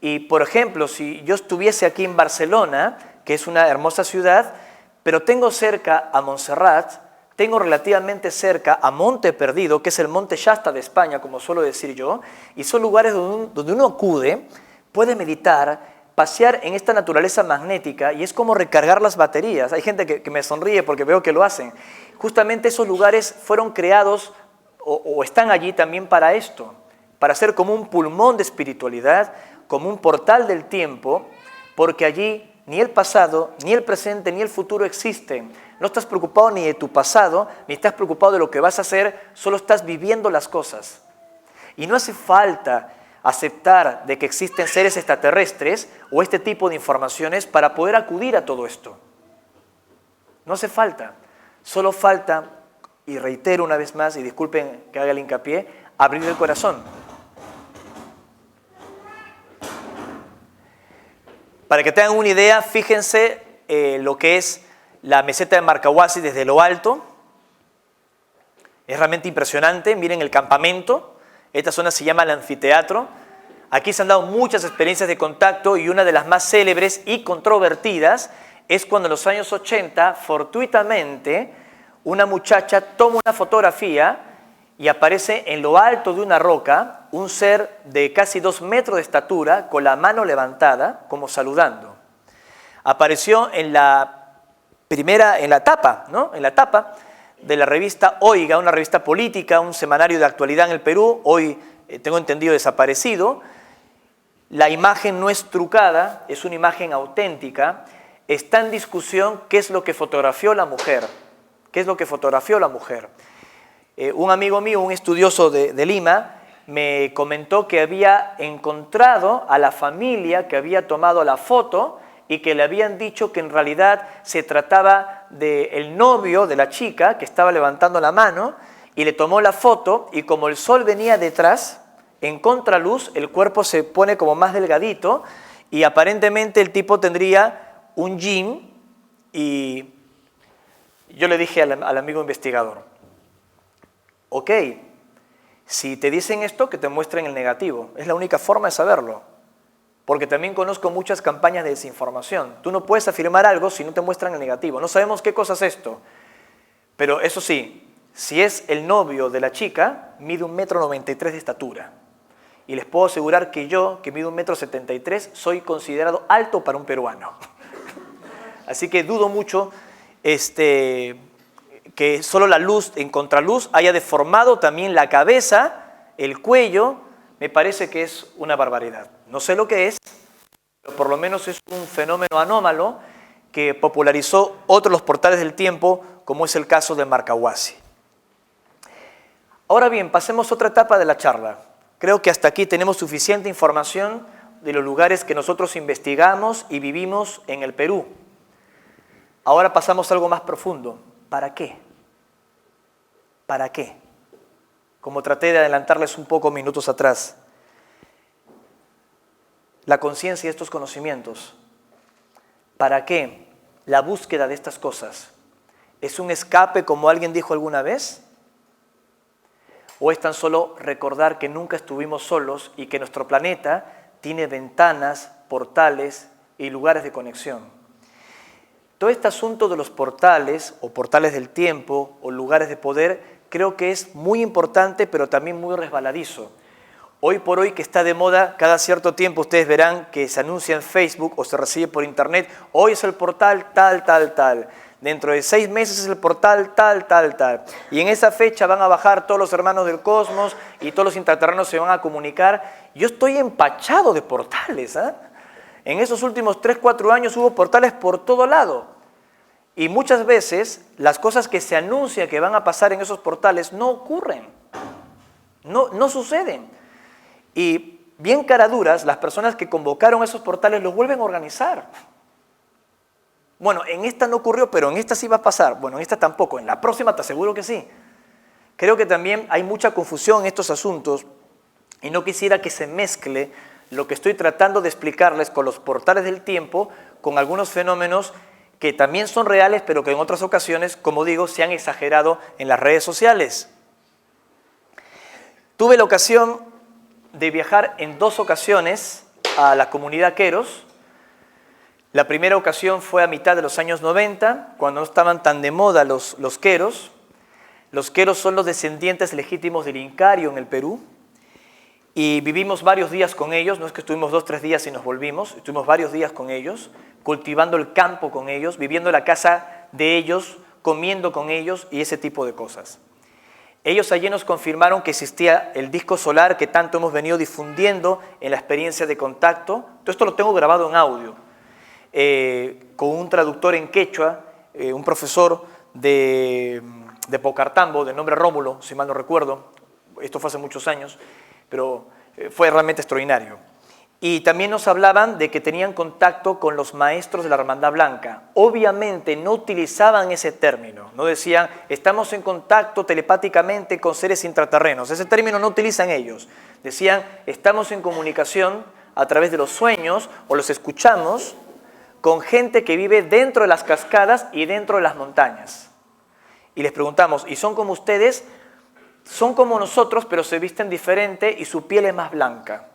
Y, por ejemplo, si yo estuviese aquí en Barcelona, que es una hermosa ciudad, pero tengo cerca a Montserrat, tengo relativamente cerca a Monte Perdido, que es el Monte Shasta de España, como suelo decir yo, y son lugares donde uno acude, puede meditar, pasear en esta naturaleza magnética, y es como recargar las baterías. Hay gente que me sonríe porque veo que lo hacen. Justamente esos lugares fueron creados o están allí también para esto, para ser como un pulmón de espiritualidad, como un portal del tiempo, porque allí ni el pasado, ni el presente, ni el futuro existen. No estás preocupado ni de tu pasado, ni estás preocupado de lo que vas a hacer, solo estás viviendo las cosas. Y no hace falta aceptar de que existen seres extraterrestres o este tipo de informaciones para poder acudir a todo esto. No hace falta. Solo falta, y reitero una vez más, y disculpen que haga el hincapié, abrir el corazón. Para que tengan una idea, fíjense lo que es la meseta de Marcahuasi desde lo alto. Es realmente impresionante. Miren el campamento. Esta zona se llama el anfiteatro. Aquí se han dado muchas experiencias de contacto y una de las más célebres y controvertidas es cuando en los años 80, fortuitamente, una muchacha toma una fotografía y aparece en lo alto de una roca un ser de casi 2 metros de estatura con la mano levantada como saludando. Apareció en la tapa, ¿no? En la tapa de la revista Oiga, una revista política, un semanario de actualidad en el Perú, hoy tengo entendido desaparecido. La imagen no es trucada, es una imagen auténtica. Está en discusión qué es lo que fotografió la mujer. ¿Qué es lo que fotografió la mujer? Un amigo mío, un estudioso de Lima, me comentó que había encontrado a la familia que había tomado la foto y que le habían dicho que en realidad se trataba del novio de la chica que estaba levantando la mano y le tomó la foto y como el sol venía detrás, en contraluz, el cuerpo se pone como más delgadito y aparentemente el tipo tendría un jean y yo le dije al amigo investigador, ok, si te dicen esto, que te muestren el negativo. Es la única forma de saberlo. Porque también conozco muchas campañas de desinformación. Tú no puedes afirmar algo si no te muestran el negativo. No sabemos qué cosa es esto. Pero eso sí, si es el novio de la chica, mide 1,93 m de estatura. Y les puedo asegurar que yo, que mido 1,73 m, soy considerado alto para un peruano. Así que dudo mucho que solo la luz en contraluz haya deformado también la cabeza, el cuello. Me parece que es una barbaridad. No sé lo que es, pero por lo menos es un fenómeno anómalo que popularizó otros los portales del tiempo, como es el caso de Marcahuasi. Ahora bien, pasemos a otra etapa de la charla. Creo que hasta aquí tenemos suficiente información de los lugares que nosotros investigamos y vivimos en el Perú. Ahora pasamos a algo más profundo. ¿Para qué? ¿Para qué? como traté de adelantarles un poco minutos atrás. La conciencia de estos conocimientos. ¿Para qué? La búsqueda de estas cosas. ¿Es un escape, como alguien dijo alguna vez? ¿O es tan solo recordar que nunca estuvimos solos y que nuestro planeta tiene ventanas, portales y lugares de conexión? Todo este asunto de los portales, o portales del tiempo, o lugares de poder, creo que es muy importante, pero también muy resbaladizo. Hoy por hoy, que está de moda, cada cierto tiempo ustedes verán que se anuncia en Facebook o se recibe por internet: hoy es el portal tal, tal, tal. Dentro de 6 meses es el portal tal, tal, tal. Y en esa fecha van a bajar todos los hermanos del cosmos y todos los intraterrenos se van a comunicar. Yo estoy empachado de portales, ¿eh? En esos últimos 3, 4 años hubo portales por todo lado. Y muchas veces las cosas que se anuncian que van a pasar en esos portales no ocurren. No suceden. Y bien caraduras, las personas que convocaron esos portales los vuelven a organizar. Bueno, en esta no ocurrió, pero en esta sí va a pasar. Bueno, en esta tampoco, en la próxima te aseguro que sí. Creo que también hay mucha confusión en estos asuntos y no quisiera que se mezcle lo que estoy tratando de explicarles con los portales del tiempo, con algunos fenómenos que también son reales, pero que en otras ocasiones, como digo, se han exagerado en las redes sociales. Tuve la ocasión de viajar en 2 ocasiones a la comunidad Queros. La primera ocasión fue a mitad de los años 90, cuando no estaban tan de moda los Queros. Los Queros son los descendientes legítimos del Incario en el Perú. Y vivimos varios días con ellos, no es que estuvimos 2 o 3 días y nos volvimos, estuvimos varios días con ellos, cultivando el campo con ellos, viviendo en la casa de ellos, comiendo con ellos y ese tipo de cosas. Ellos allí nos confirmaron que existía el disco solar que tanto hemos venido difundiendo en la experiencia de contacto. Todo esto lo tengo grabado en audio, con un traductor en quechua, un profesor de Pocartambo, de nombre Rómulo, si mal no recuerdo. Esto fue hace muchos años, pero fue realmente extraordinario. Y también nos hablaban de que tenían contacto con los maestros de la Hermandad Blanca. Obviamente no utilizaban ese término, no decían estamos en contacto telepáticamente con seres intraterrenos. Ese término no utilizan ellos. Decían estamos en comunicación a través de los sueños o los escuchamos con gente que vive dentro de las cascadas y dentro de las montañas. Y les preguntamos, ¿y son como ustedes? Son como nosotros, pero se visten diferente y su piel es más blanca.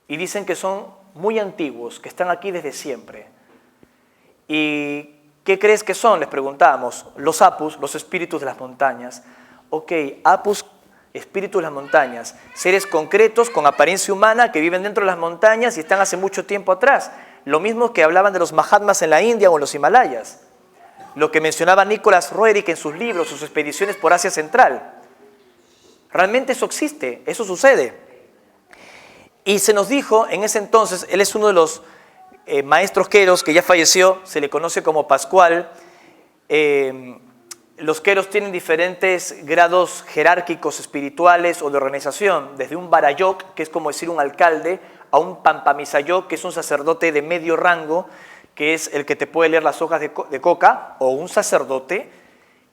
Y dicen que son muy antiguos, que están aquí desde siempre. ¿Y qué crees que son? Les preguntábamos. Los apus, los espíritus de las montañas. Ok, apus, espíritus de las montañas. Seres concretos con apariencia humana que viven dentro de las montañas y están hace mucho tiempo atrás. Lo mismo que hablaban de los Mahatmas en la India o en los Himalayas. Lo que mencionaba Nicholas Roerich en sus libros, sus expediciones por Asia Central. Realmente eso existe, eso sucede. Y se nos dijo en ese entonces, él es uno de los maestros Queros que ya falleció, se le conoce como Pascual. Los Queros tienen diferentes grados jerárquicos espirituales o de organización, desde un Barayok, que es como decir un alcalde, a un Pampamisayok, que es un sacerdote de medio rango, que es el que te puede leer las hojas de coca, o un sacerdote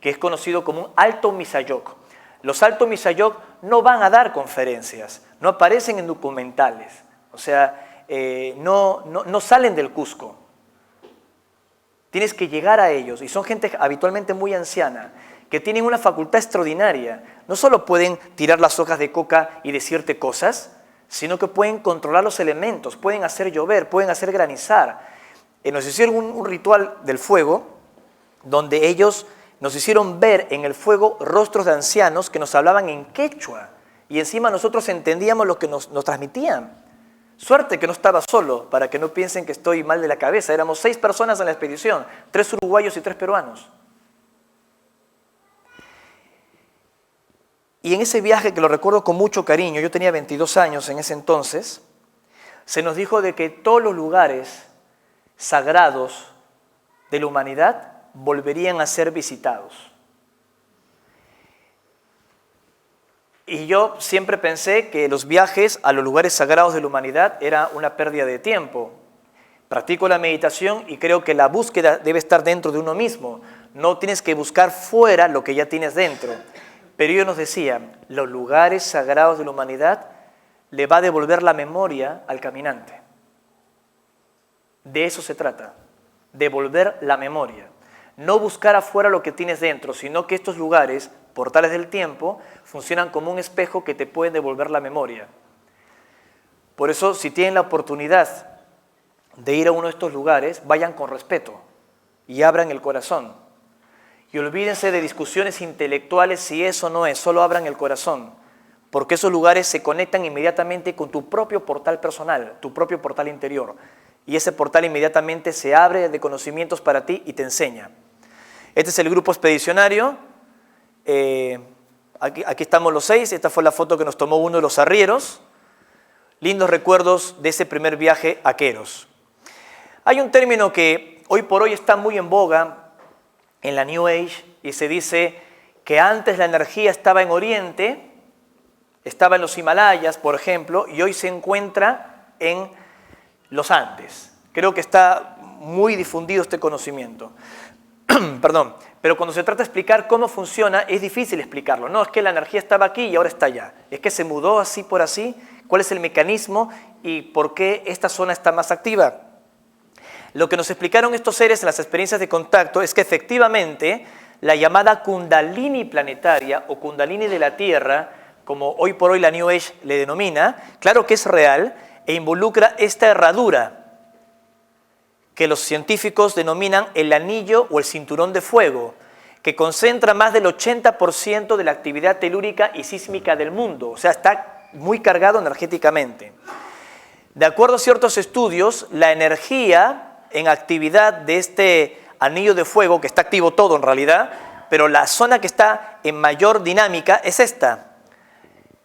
que es conocido como un Alto Misayok. Los Alto Misayok no van a dar conferencias, no aparecen en documentales, o sea, no salen del Cusco. Tienes que llegar a ellos, y son gente habitualmente muy anciana, que tienen una facultad extraordinaria. No solo pueden tirar las hojas de coca y decirte cosas, sino que pueden controlar los elementos, pueden hacer llover, pueden hacer granizar. Nos hicieron un ritual del fuego, donde ellos nos hicieron ver en el fuego rostros de ancianos que nos hablaban en quechua, y encima nosotros entendíamos lo que nos transmitían. Suerte que no estaba solo, para que no piensen que estoy mal de la cabeza. Éramos 6 personas en la expedición, 3 uruguayos y 3 peruanos. Y en ese viaje, que lo recuerdo con mucho cariño, yo tenía 22 años en ese entonces, se nos dijo de que todos los lugares sagrados de la humanidad volverían a ser visitados. Y yo siempre pensé que los viajes a los lugares sagrados de la humanidad era una pérdida de tiempo. Practico la meditación y creo que la búsqueda debe estar dentro de uno mismo. No tienes que buscar fuera lo que ya tienes dentro. Pero ellos nos decían, los lugares sagrados de la humanidad le va a devolver la memoria al caminante. De eso se trata, devolver la memoria. No buscar afuera lo que tienes dentro, sino que estos lugares, portales del tiempo, funcionan como un espejo que te pueden devolver la memoria. Por eso, si tienen la oportunidad de ir a uno de estos lugares, vayan con respeto y abran el corazón. Y olvídense de discusiones intelectuales si eso no es, solo abran el corazón, porque esos lugares se conectan inmediatamente con tu propio portal personal, tu propio portal interior. Y ese portal inmediatamente se abre de conocimientos para ti y te enseña. Este es el grupo expedicionario. Aquí estamos los 6. Esta fue la foto que nos tomó uno de los arrieros. Lindos recuerdos de ese primer viaje a Queros. Hay un término que hoy por hoy está muy en boga en la New Age y se dice que antes la energía estaba en Oriente, estaba en los Himalayas, por ejemplo, y hoy se encuentra en los Andes. Creo que está muy difundido este conocimiento. Perdón, pero cuando se trata de explicar cómo funciona, es difícil explicarlo. No es que la energía estaba aquí y ahora está allá. Es que se mudó así por así. ¿Cuál es el mecanismo y por qué esta zona está más activa? Lo que nos explicaron estos seres en las experiencias de contacto es que efectivamente la llamada Kundalini planetaria o Kundalini de la Tierra, como hoy por hoy la New Age le denomina, claro que es real e involucra esta herradura que los científicos denominan el anillo o el cinturón de fuego, que concentra más del 80% de la actividad telúrica y sísmica del mundo, o sea, está muy cargado energéticamente. De acuerdo a ciertos estudios, la energía en actividad de este anillo de fuego, que está activo todo en realidad, pero la zona que está en mayor dinámica es esta,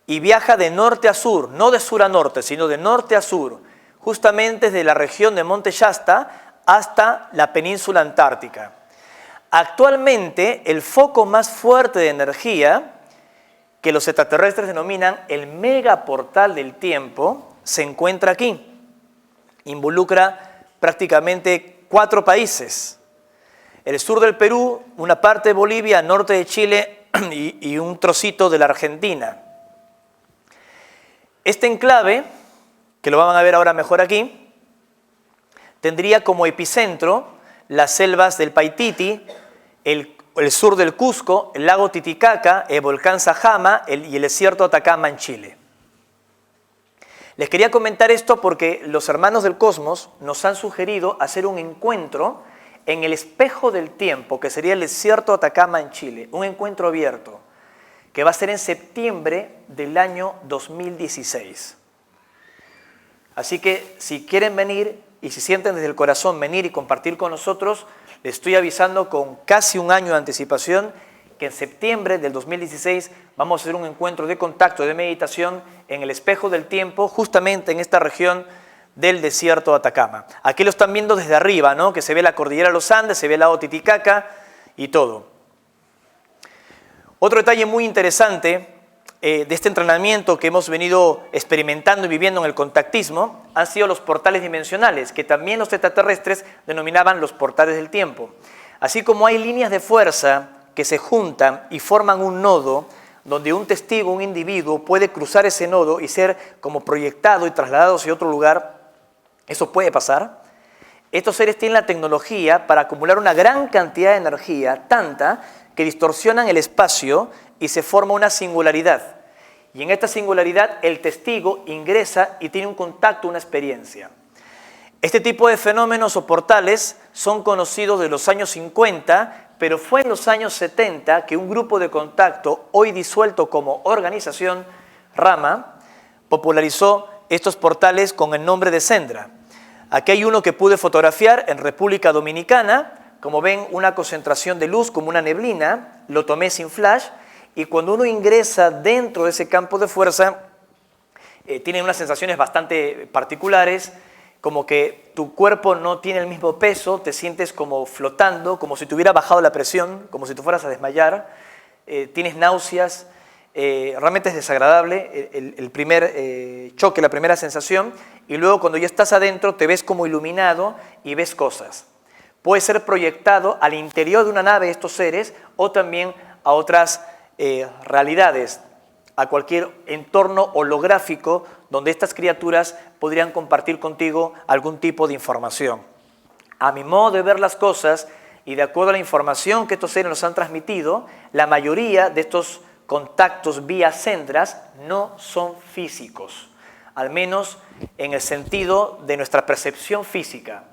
y viaja de norte a sur, no de sur a norte, sino de norte a sur, justamente desde la región de Monte Shasta hasta la península antártica. Actualmente, el foco más fuerte de energía, que los extraterrestres denominan el megaportal del tiempo, se encuentra aquí. Involucra prácticamente 4 países. El sur del Perú, una parte de Bolivia, norte de Chile y un trocito de la Argentina. Este enclave, que lo van a ver ahora mejor aquí, tendría como epicentro las selvas del Paititi, el sur del Cusco, el lago Titicaca, el volcán Sajama y el desierto Atacama en Chile. Les quería comentar esto porque los hermanos del Cosmos nos han sugerido hacer un encuentro en el espejo del tiempo, que sería el desierto Atacama en Chile, un encuentro abierto, que va a ser en septiembre del año 2016. Así que si quieren venir y si sienten desde el corazón venir y compartir con nosotros, les estoy avisando con casi un año de anticipación que en septiembre del 2016 vamos a hacer un encuentro de contacto, de meditación en el espejo del tiempo, justamente en esta región del desierto de Atacama. Aquí lo están viendo desde arriba, ¿no? Que se ve la cordillera de los Andes, se ve el lago Titicaca y todo. Otro detalle muy interesante de este entrenamiento que hemos venido experimentando y viviendo en el contactismo han sido los portales dimensionales, que también los extraterrestres denominaban los portales del tiempo. Así como hay líneas de fuerza que se juntan y forman un nodo donde un testigo, un individuo, puede cruzar ese nodo y ser como proyectado y trasladado hacia otro lugar, eso puede pasar. Estos seres tienen la tecnología para acumular una gran cantidad de energía, tanta que distorsionan el espacio y se forma una singularidad. Y en esta singularidad el testigo ingresa y tiene un contacto, una experiencia. Este tipo de fenómenos o portales son conocidos de los años 50, pero fue en los años 70 que un grupo de contacto, hoy disuelto como organización, Rama, popularizó estos portales con el nombre de Sendra. Aquí hay uno que pude fotografiar en República Dominicana. Como ven, una concentración de luz como una neblina, lo tomé sin flash, y cuando uno ingresa dentro de ese campo de fuerza, tiene unas sensaciones bastante particulares, como que tu cuerpo no tiene el mismo peso, te sientes como flotando, como si te hubiera bajado la presión, como si tú fueras a desmayar, tienes náuseas, realmente es desagradable el primer choque, la primera sensación, y luego cuando ya estás adentro te ves como iluminado y ves cosas. Puede ser proyectado al interior de una nave estos seres o también a otras realidades, a cualquier entorno holográfico donde estas criaturas podrían compartir contigo algún tipo de información. A mi modo de ver las cosas y de acuerdo a la información que estos seres nos han transmitido, la mayoría de estos contactos vía Sendras no son físicos, al menos en el sentido de nuestra percepción física.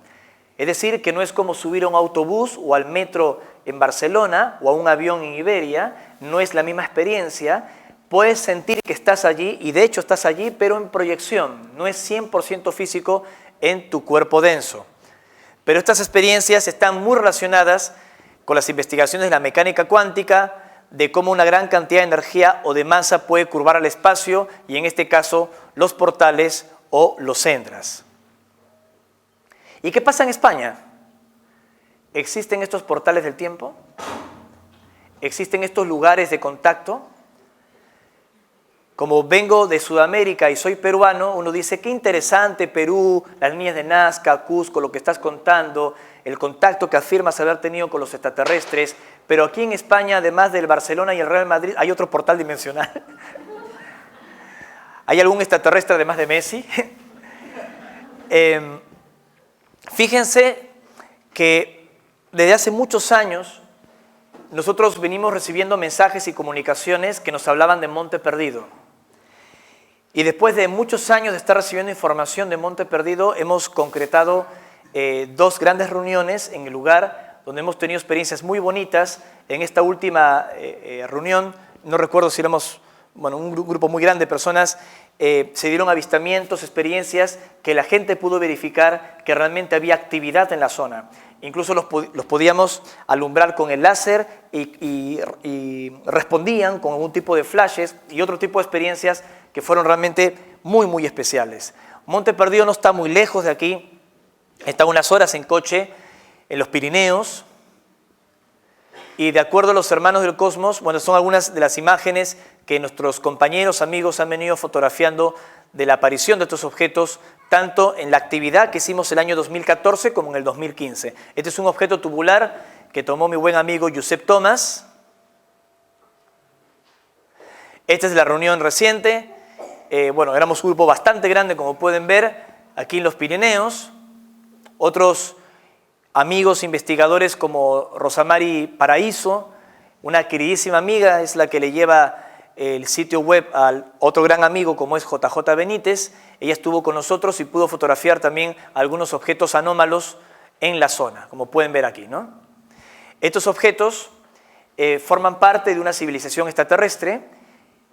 Es decir, que no es como subir a un autobús o al metro en Barcelona o a un avión en Iberia, no es la misma experiencia. Puedes sentir que estás allí y de hecho estás allí, pero en proyección, no es 100% físico en tu cuerpo denso. Pero estas experiencias están muy relacionadas con las investigaciones de la mecánica cuántica, de cómo una gran cantidad de energía o de masa puede curvar al espacio y en este caso los portales o los Sendras. ¿Y qué pasa en España? ¿Existen estos portales del tiempo? ¿Existen estos lugares de contacto? Como vengo de Sudamérica y soy peruano, uno dice, qué interesante Perú, las líneas de Nazca, Cusco, lo que estás contando, el contacto que afirmas haber tenido con los extraterrestres, pero aquí en España, además del Barcelona y el Real Madrid, hay otro portal dimensional. ¿Hay algún extraterrestre además de Messi? Fíjense que desde hace muchos años nosotros venimos recibiendo mensajes y comunicaciones que nos hablaban de Monte Perdido. Y después de muchos años de estar recibiendo información de Monte Perdido, hemos concretado 2 grandes reuniones en el lugar donde hemos tenido experiencias muy bonitas. En esta última reunión, no recuerdo si éramos un grupo muy grande de personas, se dieron avistamientos, experiencias que la gente pudo verificar que realmente había actividad en la zona. Incluso los podíamos alumbrar con el láser y respondían con algún tipo de flashes y otro tipo de experiencias que fueron realmente muy, muy especiales. Monte Perdido no está muy lejos de aquí, está unas horas en coche en los Pirineos y de acuerdo a los hermanos del Cosmos, son algunas de las imágenes que nuestros compañeros, amigos han venido fotografiando de la aparición de estos objetos, tanto en la actividad que hicimos el año 2014 como en el 2015. Este es un objeto tubular que tomó mi buen amigo Josep Tomàs. Esta es la reunión reciente. Éramos un grupo bastante grande, como pueden ver, aquí en los Pirineos. Otros amigos investigadores como Rosamari Paraíso, una queridísima amiga, es la que le lleva el sitio web al otro gran amigo como es JJ Benítez. Ella estuvo con nosotros y pudo fotografiar también algunos objetos anómalos en la zona, como pueden ver aquí, ¿no? Estos objetos forman parte de una civilización extraterrestre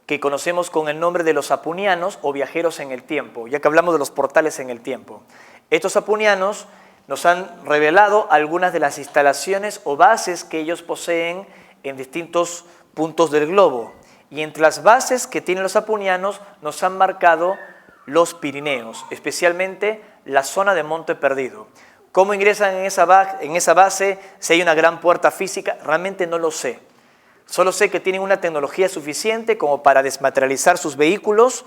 que conocemos con el nombre de los apunianos o viajeros en el tiempo, ya que hablamos de los portales en el tiempo. Estos apunianos nos han revelado algunas de las instalaciones o bases que ellos poseen en distintos puntos del globo. Y entre las bases que tienen los apunianos nos han marcado los Pirineos, especialmente la zona de Monte Perdido. ¿Cómo ingresan en esa base? Si hay una gran puerta física, realmente no lo sé. Solo sé que tienen una tecnología suficiente como para desmaterializar sus vehículos,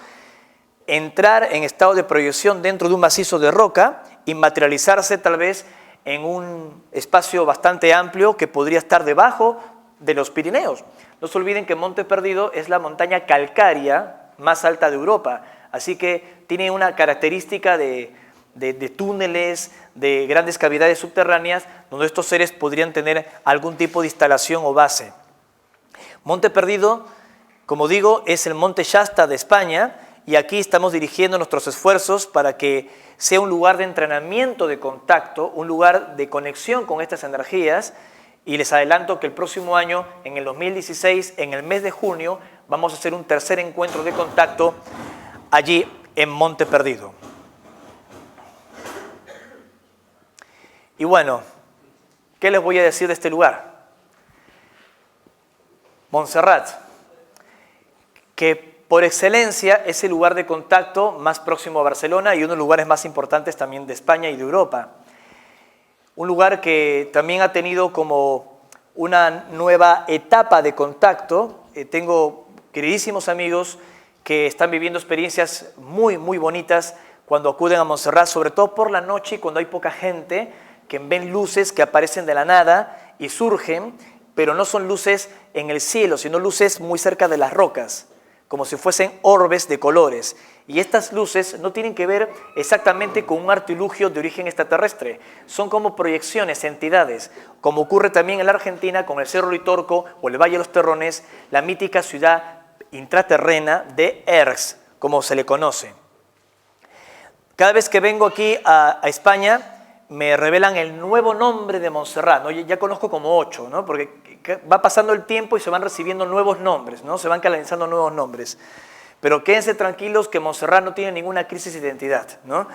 entrar en estado de proyección dentro de un macizo de roca y materializarse tal vez en un espacio bastante amplio que podría estar debajo de los Pirineos. No se olviden que Monte Perdido es la montaña calcárea más alta de Europa, así que tiene una característica de túneles, de grandes cavidades subterráneas, donde estos seres podrían tener algún tipo de instalación o base. Monte Perdido, como digo, es el Monte Shasta de España y aquí estamos dirigiendo nuestros esfuerzos para que sea un lugar de entrenamiento de contacto, un lugar de conexión con estas energías. Y les adelanto que el próximo año, en el 2016, en el mes de junio, vamos a hacer un tercer encuentro de contacto allí en Monte Perdido. Y bueno, ¿qué les voy a decir de este lugar? Montserrat, que por excelencia es el lugar de contacto más próximo a Barcelona y uno de los lugares más importantes también de España y de Europa. Un lugar que también ha tenido como una nueva etapa de contacto. Tengo queridísimos amigos que están viviendo experiencias muy, muy bonitas cuando acuden a Montserrat, sobre todo por la noche y cuando hay poca gente, que ven luces que aparecen de la nada y surgen, pero no son luces en el cielo, sino luces muy cerca de las rocas, como si fuesen orbes de colores. Y estas luces no tienen que ver exactamente con un artilugio de origen extraterrestre, son como proyecciones, entidades, como ocurre también en la Argentina con el Cerro Uritorco o el Valle de los Terrones, la mítica ciudad intraterrena de Erx, como se le conoce. Cada vez que vengo aquí a España, me revelan el nuevo nombre de Montserrat, ¿no? Ya conozco como 8, ¿no? Porque va pasando el tiempo y se van recibiendo nuevos nombres, ¿no? Se van canalizando nuevos nombres. Pero quédense tranquilos que Montserrat no tiene ninguna crisis de identidad, ¿no?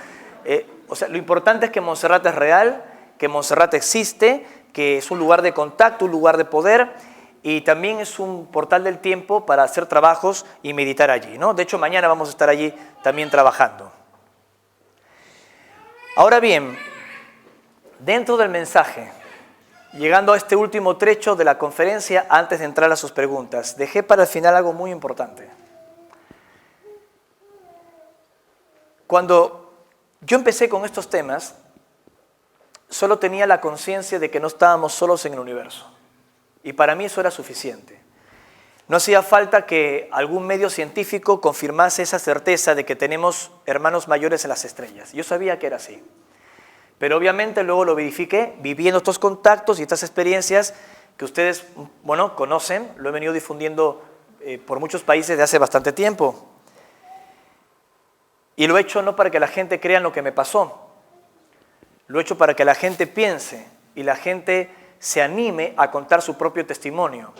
O sea, lo importante es que Montserrat es real, que Montserrat existe, que es un lugar de contacto, un lugar de poder, y también es un portal del tiempo para hacer trabajos y meditar allí, ¿no? De hecho, mañana vamos a estar allí también trabajando. Ahora bien, dentro del mensaje, llegando a este último trecho de la conferencia, antes de entrar a sus preguntas, dejé para el final algo muy importante. Cuando yo empecé con estos temas, solo tenía la conciencia de que no estábamos solos en el universo. Y para mí eso era suficiente. No hacía falta que algún medio científico confirmase esa certeza de que tenemos hermanos mayores en las estrellas. Yo sabía que era así. Pero obviamente luego lo verifiqué viviendo estos contactos y estas experiencias que ustedes, bueno, conocen. Lo he venido difundiendo por muchos países de hace bastante tiempo. Y lo he hecho no para que la gente crea en lo que me pasó. Lo he hecho para que la gente piense y la gente se anime a contar su propio testimonio.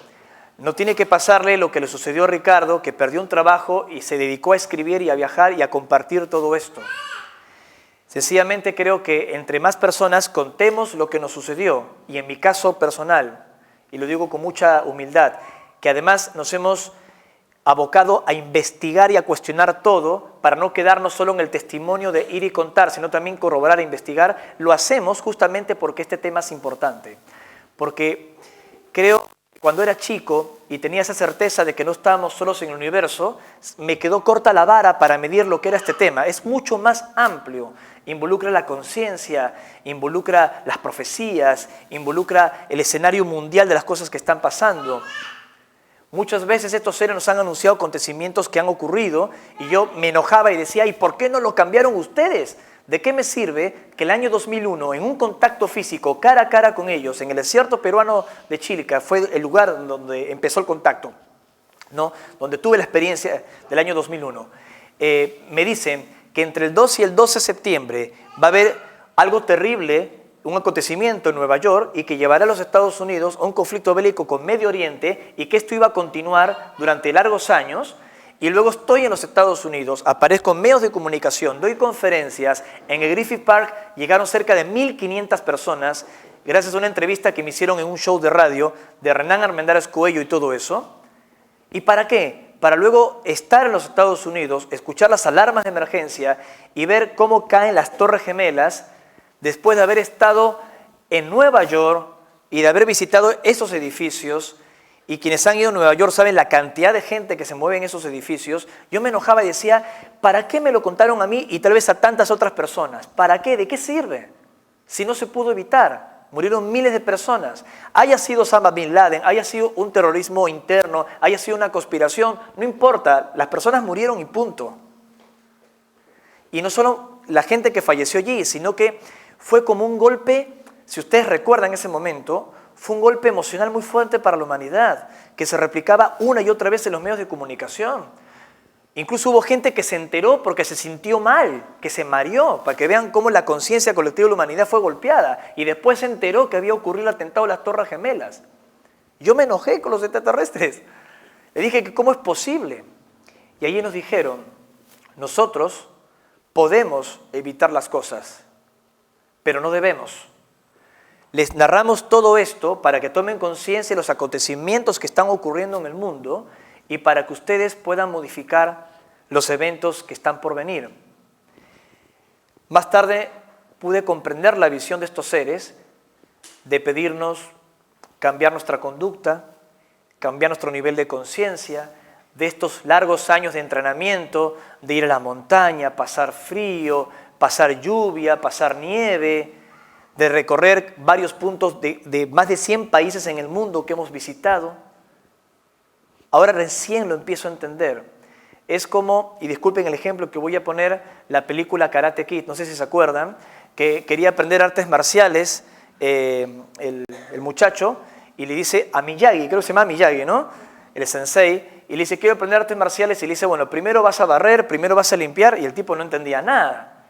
No tiene que pasarle lo que le sucedió a Ricardo, que perdió un trabajo y se dedicó a escribir y a viajar y a compartir todo esto. Sencillamente creo que entre más personas contemos lo que nos sucedió, y en mi caso personal, y lo digo con mucha humildad, que además nos hemos abocado a investigar y a cuestionar todo para no quedarnos solo en el testimonio de ir y contar, sino también corroborar e investigar, lo hacemos justamente porque este tema es importante. Porque creo que cuando era chico y tenía esa certeza de que no estábamos solos en el universo, me quedó corta la vara para medir lo que era este tema. Es mucho más amplio. Involucra la conciencia, involucra las profecías, involucra el escenario mundial de las cosas que están pasando. Muchas veces estos seres nos han anunciado acontecimientos que han ocurrido y yo me enojaba y decía, ¿y por qué no lo cambiaron ustedes? ¿De qué me sirve que el año 2001, en un contacto físico, cara a cara con ellos, en el desierto peruano de Chilca, fue el lugar donde empezó el contacto, ¿no? Donde tuve la experiencia del año 2001, me dicen que entre el 2 y el 12 de septiembre va a haber algo terrible, un acontecimiento en Nueva York y que llevará a los Estados Unidos a un conflicto bélico con Medio Oriente y que esto iba a continuar durante largos años. Y luego estoy en los Estados Unidos, aparezco en medios de comunicación, doy conferencias, en el Griffith Park llegaron cerca de 1.500 personas, gracias a una entrevista que me hicieron en un show de radio de Renan Armendáriz Coello y todo eso. ¿Y para qué? Para luego estar en los Estados Unidos, escuchar las alarmas de emergencia y ver cómo caen las Torres Gemelas después de haber estado en Nueva York y de haber visitado esos edificios. Y quienes han ido a Nueva York saben la cantidad de gente que se mueve en esos edificios. Yo me enojaba y decía, ¿para qué me lo contaron a mí y tal vez a tantas otras personas? ¿Para qué? ¿De qué sirve? Si no se pudo evitar. Murieron miles de personas. Haya sido Osama Bin Laden, haya sido un terrorismo interno, haya sido una conspiración, no importa, las personas murieron y punto. Y no solo la gente que falleció allí, sino que fue como un golpe, si ustedes recuerdan ese momento, fue un golpe emocional muy fuerte para la humanidad, que se replicaba una y otra vez en los medios de comunicación. Incluso hubo gente que se enteró porque se sintió mal, que se mareó, para que vean cómo la conciencia colectiva de la humanidad fue golpeada. Y después se enteró que había ocurrido el atentado de las Torres Gemelas. Yo me enojé con los extraterrestres. Le dije que cómo es posible. Y allí nos dijeron, nosotros podemos evitar las cosas, pero no debemos. Les narramos todo esto para que tomen conciencia de los acontecimientos que están ocurriendo en el mundo y para que ustedes puedan modificar los eventos que están por venir. Más tarde pude comprender la visión de estos seres de pedirnos cambiar nuestra conducta, cambiar nuestro nivel de conciencia, de estos largos años de entrenamiento, de ir a la montaña, pasar frío, pasar lluvia, pasar nieve, de recorrer varios puntos de más de 100 países en el mundo que hemos visitado. Ahora recién lo empiezo a entender. Es como, y disculpen el ejemplo que voy a poner, la película Karate Kid, no sé si se acuerdan, que quería aprender artes marciales el muchacho, y le dice a Miyagi, creo que se llama Miyagi, ¿no? El sensei, y le dice, quiero aprender artes marciales, y le dice, bueno, primero vas a barrer, primero vas a limpiar, y el tipo no entendía nada.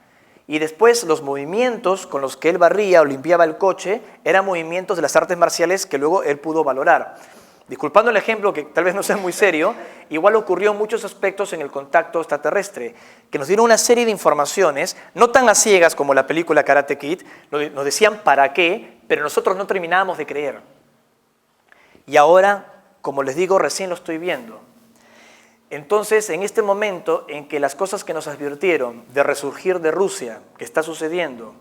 Y después los movimientos con los que él barría o limpiaba el coche eran movimientos de las artes marciales que luego él pudo valorar. Disculpando el ejemplo, que tal vez no sea muy serio, igual ocurrió en muchos aspectos en el contacto extraterrestre, que nos dieron una serie de informaciones, no tan a ciegas como la película Karate Kid, nos decían para qué, pero nosotros no terminábamos de creer. Y ahora, como les digo, recién lo estoy viendo. Entonces, en este momento en que las cosas que nos advirtieron de resurgir de Rusia, que está sucediendo,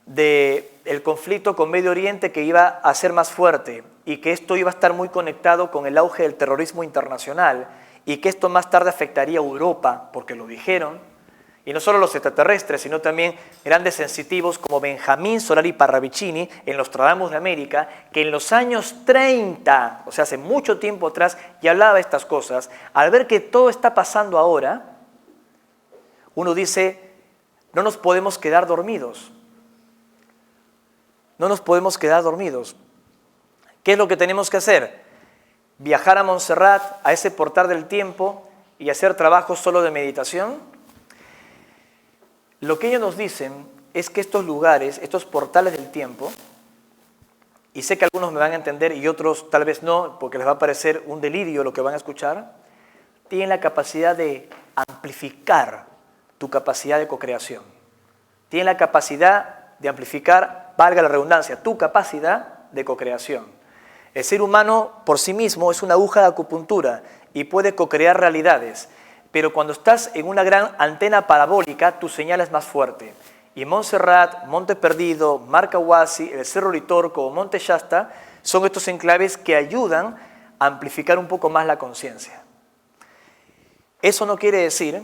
del conflicto con Medio Oriente que iba a ser más fuerte y que esto iba a estar muy conectado con el auge del terrorismo internacional y que esto más tarde afectaría a Europa, porque lo dijeron, y no solo los extraterrestres, sino también grandes sensitivos como Benjamín Solari Parravicini en Los Nostradamus de América, que en los años 30, o sea, hace mucho tiempo atrás, ya hablaba de estas cosas. Al ver que todo está pasando ahora, uno dice, no nos podemos quedar dormidos. No nos podemos quedar dormidos. ¿Qué es lo que tenemos que hacer? Viajar a Montserrat, a ese portal del tiempo, y hacer trabajos solo de meditación. Lo que ellos nos dicen es que estos lugares, estos portales del tiempo, y sé que algunos me van a entender y otros tal vez no, porque les va a parecer un delirio lo que van a escuchar, tienen la capacidad de amplificar tu capacidad de cocreación. Tienen la capacidad de amplificar, valga la redundancia, tu capacidad de cocreación. El ser humano por sí mismo es una aguja de acupuntura y puede cocrear realidades. Pero cuando estás en una gran antena parabólica, tu señal es más fuerte. Y Montserrat, Monte Perdido, Marcahuasi, el Cerro Uritorco o Monte Shasta son estos enclaves que ayudan a amplificar un poco más la conciencia. Eso no quiere decir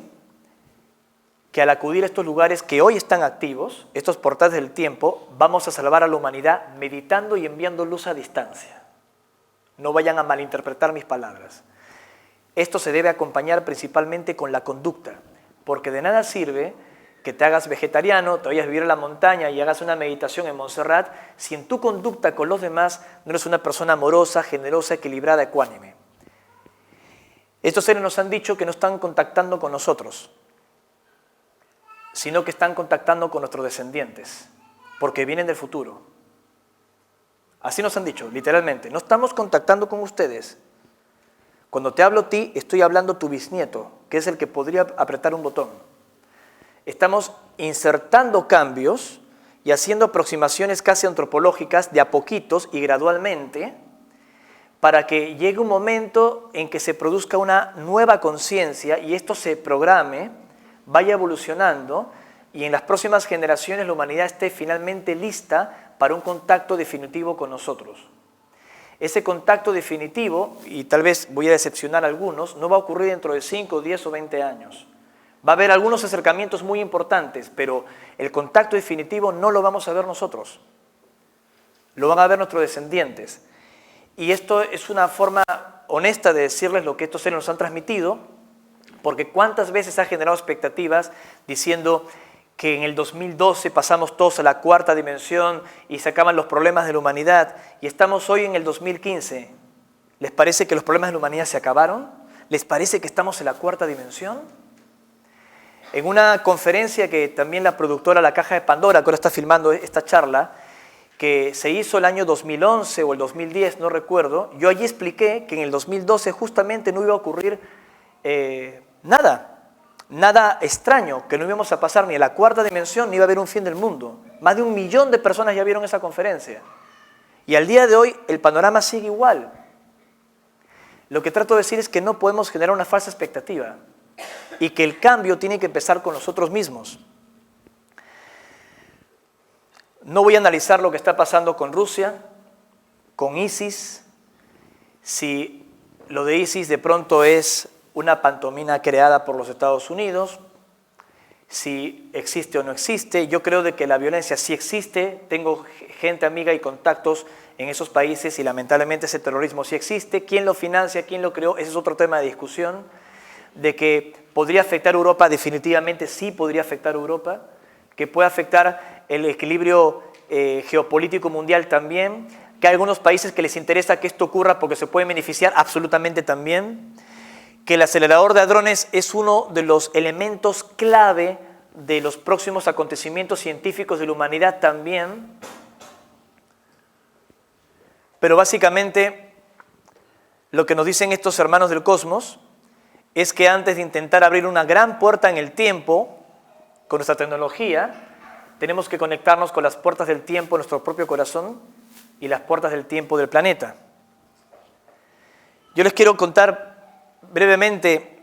que al acudir a estos lugares que hoy están activos, estos portales del tiempo, vamos a salvar a la humanidad meditando y enviando luz a distancia. No vayan a malinterpretar mis palabras. Esto se debe acompañar principalmente con la conducta, porque de nada sirve que te hagas vegetariano, te vayas a vivir a la montaña y hagas una meditación en Montserrat, si en tu conducta con los demás no eres una persona amorosa, generosa, equilibrada, ecuánime. Estos seres nos han dicho que no están contactando con nosotros, sino que están contactando con nuestros descendientes, porque vienen del futuro. Así nos han dicho, literalmente, no estamos contactando con ustedes. Cuando te hablo a ti, estoy hablando a tu bisnieto, que es el que podría apretar un botón. Estamos insertando cambios y haciendo aproximaciones casi antropológicas de a poquitos y gradualmente para que llegue un momento en que se produzca una nueva conciencia y esto se programe, vaya evolucionando y en las próximas generaciones la humanidad esté finalmente lista para un contacto definitivo con nosotros. Ese contacto definitivo, y tal vez voy a decepcionar a algunos, no va a ocurrir dentro de 5, 10 o 20 años. Va a haber algunos acercamientos muy importantes, pero el contacto definitivo no lo vamos a ver nosotros. Lo van a ver nuestros descendientes. Y esto es una forma honesta de decirles lo que estos seres nos han transmitido, porque cuántas veces ha generado expectativas diciendo que en el 2012 pasamos todos a la cuarta dimensión y se acaban los problemas de la humanidad y estamos hoy en el 2015. ¿Les parece que los problemas de la humanidad se acabaron? ¿Les parece que estamos en la cuarta dimensión? En una conferencia que también la productora La Caja de Pandora, que ahora está filmando esta charla, que se hizo el año 2011 o el 2010, no recuerdo, yo allí expliqué que en el 2012 justamente no iba a ocurrir nada extraño, que no íbamos a pasar ni a la cuarta dimensión ni iba a haber un fin del mundo. Más de 1 millón de personas ya vieron esa conferencia. Y al día de hoy el panorama sigue igual. Lo que trato de decir es que no podemos generar una falsa expectativa y que el cambio tiene que empezar con nosotros mismos. No voy a analizar lo que está pasando con Rusia, con ISIS, si lo de ISIS de pronto es una pantomima creada por los Estados Unidos. si existe o no existe. Yo creo de que la violencia sí existe. Tengo gente amiga y contactos en esos países y lamentablemente ese terrorismo sí existe. ¿Quién lo financia? ¿Quién lo creó? Ese es otro tema de discusión. De que podría afectar a Europa, definitivamente sí podría afectar a Europa. Que puede afectar el equilibrio geopolítico mundial también. Que hay algunos países que les interesa que esto ocurra porque se pueden beneficiar absolutamente también. Que el acelerador de hadrones es uno de los elementos clave de los próximos acontecimientos científicos de la humanidad también. Pero básicamente lo que nos dicen estos hermanos del cosmos es que antes de intentar abrir una gran puerta en el tiempo con nuestra tecnología, tenemos que conectarnos con las puertas del tiempo en nuestro propio corazón y las puertas del tiempo del planeta. Yo les quiero contar brevemente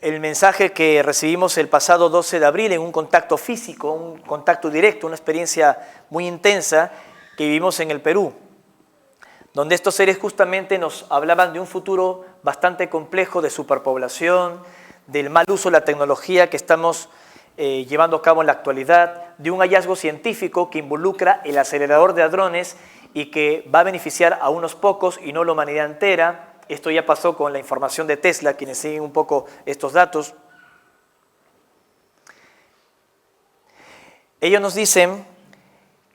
el mensaje que recibimos el pasado 12 de abril en un contacto físico, un contacto directo, una experiencia muy intensa que vivimos en el Perú, donde estos seres justamente nos hablaban de un futuro bastante complejo de superpoblación, del mal uso de la tecnología que estamos llevando a cabo en la actualidad, de un hallazgo científico que involucra el acelerador de hadrones y que va a beneficiar a unos pocos y no la humanidad entera. Esto ya pasó con la información de Tesla, quienes siguen un poco estos datos. Ellos nos dicen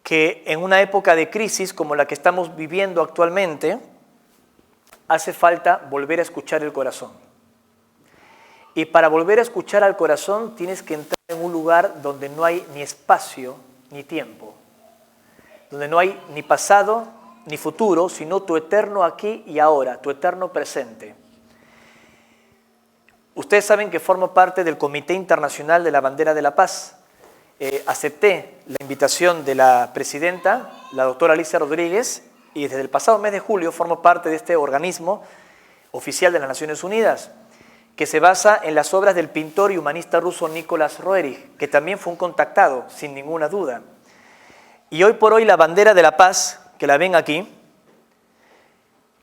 que en una época de crisis como la que estamos viviendo actualmente, hace falta volver a escuchar el corazón. Y para volver a escuchar al corazón tienes que entrar en un lugar donde no hay ni espacio ni tiempo, donde no hay ni pasado ni futuro, sino tu eterno aquí y ahora, tu eterno presente. Ustedes saben que formo parte del Comité Internacional de la Bandera de la Paz. Acepté la invitación de la presidenta, la doctora Alicia Rodríguez, y desde el pasado mes de julio formo parte de este organismo oficial de las Naciones Unidas, que se basa en las obras del pintor y humanista ruso Nicolás Roerich, que también fue un contactado, sin ninguna duda. Y hoy por hoy la bandera de la paz, que la ven aquí,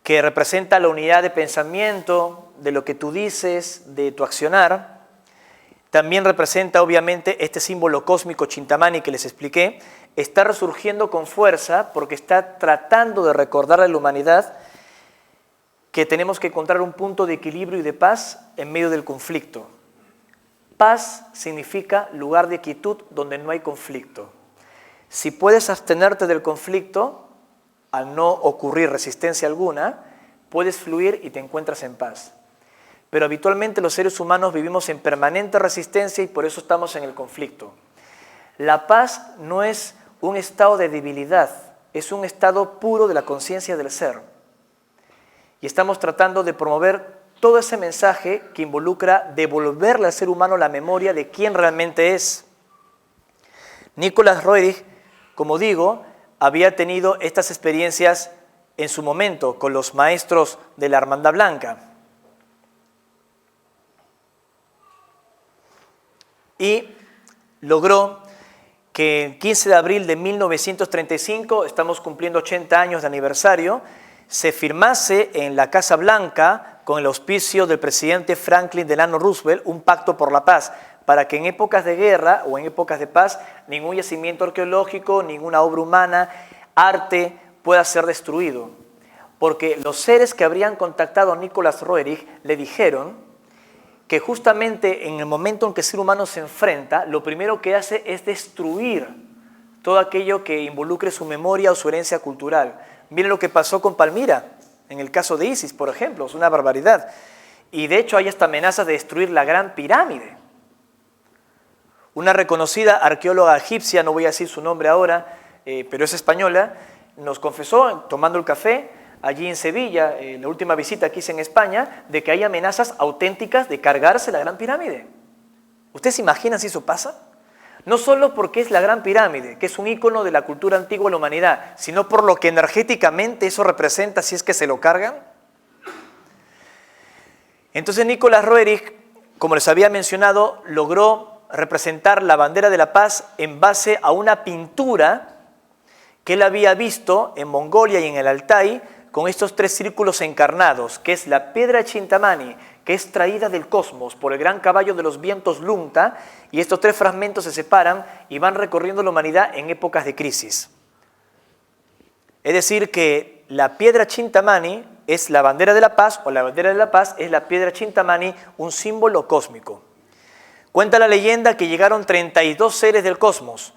que representa la unidad de pensamiento, de lo que tú dices, de tu accionar, también representa obviamente este símbolo cósmico Chintamani que les expliqué, está resurgiendo con fuerza porque está tratando de recordarle a la humanidad que tenemos que encontrar un punto de equilibrio y de paz en medio del conflicto. Paz significa lugar de quietud donde no hay conflicto. Si puedes abstenerte del conflicto, al no ocurrir resistencia alguna, puedes fluir y te encuentras en paz. Pero habitualmente los seres humanos vivimos en permanente resistencia y por eso estamos en el conflicto. La paz no es un estado de debilidad, es un estado puro de la conciencia del ser. Y estamos tratando de promover todo ese mensaje que involucra devolverle al ser humano la memoria de quién realmente es. Nicolás Roerich, como digo, había tenido estas experiencias en su momento con los maestros de la Hermandad Blanca. Y logró que el 15 de abril de 1935, estamos cumpliendo 80 años de aniversario, se firmase en la Casa Blanca, con el auspicio del presidente Franklin Delano Roosevelt, un pacto por la paz, para que en épocas de guerra o en épocas de paz, ningún yacimiento arqueológico, ninguna obra humana, arte, pueda ser destruido. Porque los seres que habrían contactado a Nicolás Roerich le dijeron que justamente en el momento en que el ser humano se enfrenta, lo primero que hace es destruir todo aquello que involucre su memoria o su herencia cultural. Miren lo que pasó con Palmira, en el caso de Isis, por ejemplo, es una barbaridad. Y de hecho hay hasta amenazas de destruir la Gran Pirámide. Una reconocida arqueóloga egipcia, no voy a decir su nombre ahora, pero es española, nos confesó, tomando el café, allí en Sevilla, la última visita que hice en España, de que hay amenazas auténticas de cargarse la Gran Pirámide. ¿Ustedes se imaginan si eso pasa? No solo porque es la Gran Pirámide, que es un ícono de la cultura antigua de la humanidad, sino por lo que energéticamente eso representa si es que se lo cargan. Entonces Nicolás Roerich, como les había mencionado, logró representar la bandera de la paz en base a una pintura que él había visto en Mongolia y en el Altai con estos tres círculos encarnados, que es la piedra Chintamani, que es traída del cosmos por el gran caballo de los vientos Lunta, y estos tres fragmentos se separan y van recorriendo la humanidad en épocas de crisis. Es decir, que la piedra Chintamani es la bandera de la paz, o la bandera de la paz es la piedra Chintamani, un símbolo cósmico. Cuenta la leyenda que llegaron 32 seres del cosmos,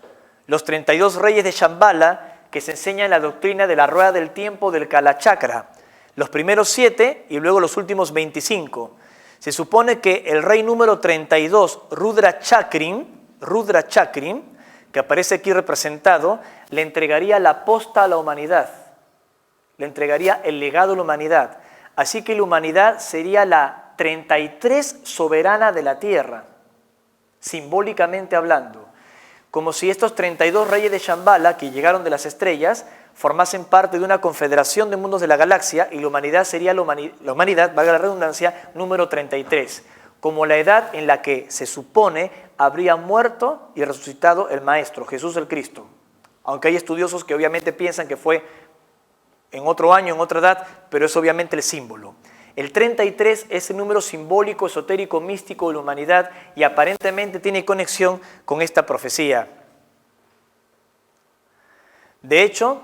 los 32 reyes de Shambhala, que se enseñan la doctrina de la rueda del tiempo del Kalachakra, los primeros 7 y luego los últimos 25. Se supone que el rey número 32, Rudra Chakrin, que aparece aquí representado, le entregaría la posta a la humanidad, le entregaría el legado a la humanidad. Así que la humanidad sería la 33 soberana de la tierra, simbólicamente hablando. Como si estos 32 reyes de Shambhala, que llegaron de las estrellas, formasen parte de una confederación de mundos de la galaxia, y la humanidad sería la humanidad, valga la redundancia, número 33, como la edad en la que se supone habría muerto y resucitado el Maestro, Jesús el Cristo. Aunque hay estudiosos que obviamente piensan que fue en otro año, en otra edad, pero es obviamente el símbolo. El 33 es el número simbólico, esotérico, místico de la humanidad, y aparentemente tiene conexión con esta profecía. De hecho,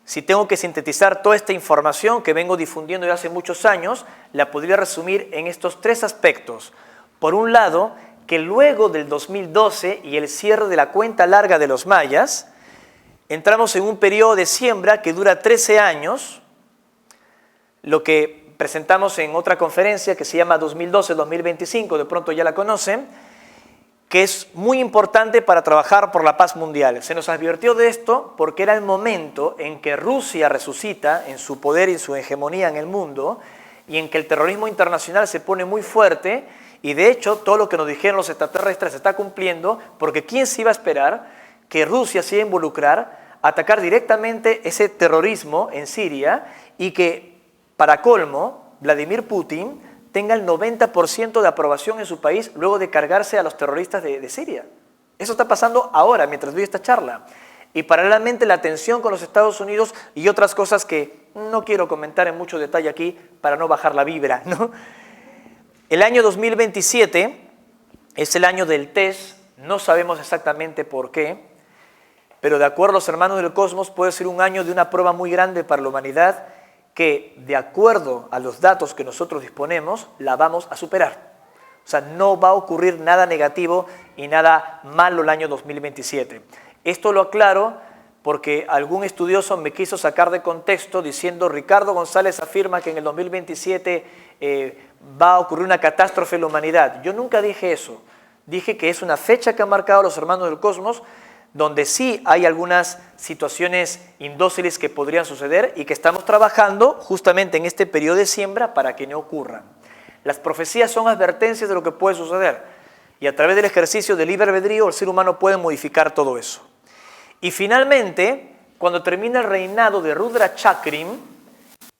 si tengo que sintetizar toda esta información que vengo difundiendo desde hace muchos años, la podría resumir en estos tres aspectos. Por un lado, que luego del 2012 y el cierre de la cuenta larga de los mayas, entramos en un periodo de siembra que dura 13 años, lo que presentamos en otra conferencia que se llama 2012-2025, de pronto ya la conocen, que es muy importante para trabajar por la paz mundial. Se nos advirtió de esto porque era el momento en que Rusia resucita en su poder y en su hegemonía en el mundo, y en que el terrorismo internacional se pone muy fuerte, y de hecho todo lo que nos dijeron los extraterrestres se está cumpliendo, porque ¿quién se iba a esperar que Rusia se iba a involucrar a atacar directamente ese terrorismo en Siria, y que, para colmo, Vladimir Putin tenga el 90% de aprobación en su país luego de cargarse a los terroristas de Siria? Eso está pasando ahora, mientras doy esta charla. Y paralelamente la tensión con los Estados Unidos y otras cosas que no quiero comentar en mucho detalle aquí para no bajar la vibra, ¿no? El año 2027 es el año del test, no sabemos exactamente por qué, pero de acuerdo a los hermanos del cosmos puede ser un año de una prueba muy grande para la humanidad, que de acuerdo a los datos que nosotros disponemos, la vamos a superar. O sea, no va a ocurrir nada negativo y nada malo el año 2027. Esto lo aclaro porque algún estudioso me quiso sacar de contexto diciendo Ricardo González afirma que en el 2027 va a ocurrir una catástrofe en la humanidad. Yo nunca dije eso. Dije que es una fecha que han marcado los hermanos del cosmos, donde sí hay algunas situaciones indóciles que podrían suceder y que estamos trabajando justamente en este periodo de siembra para que no ocurran. Las profecías son advertencias de lo que puede suceder, y a través del ejercicio del libre albedrío el ser humano puede modificar todo eso. Y finalmente, cuando termina el reinado de Rudra Chakrin,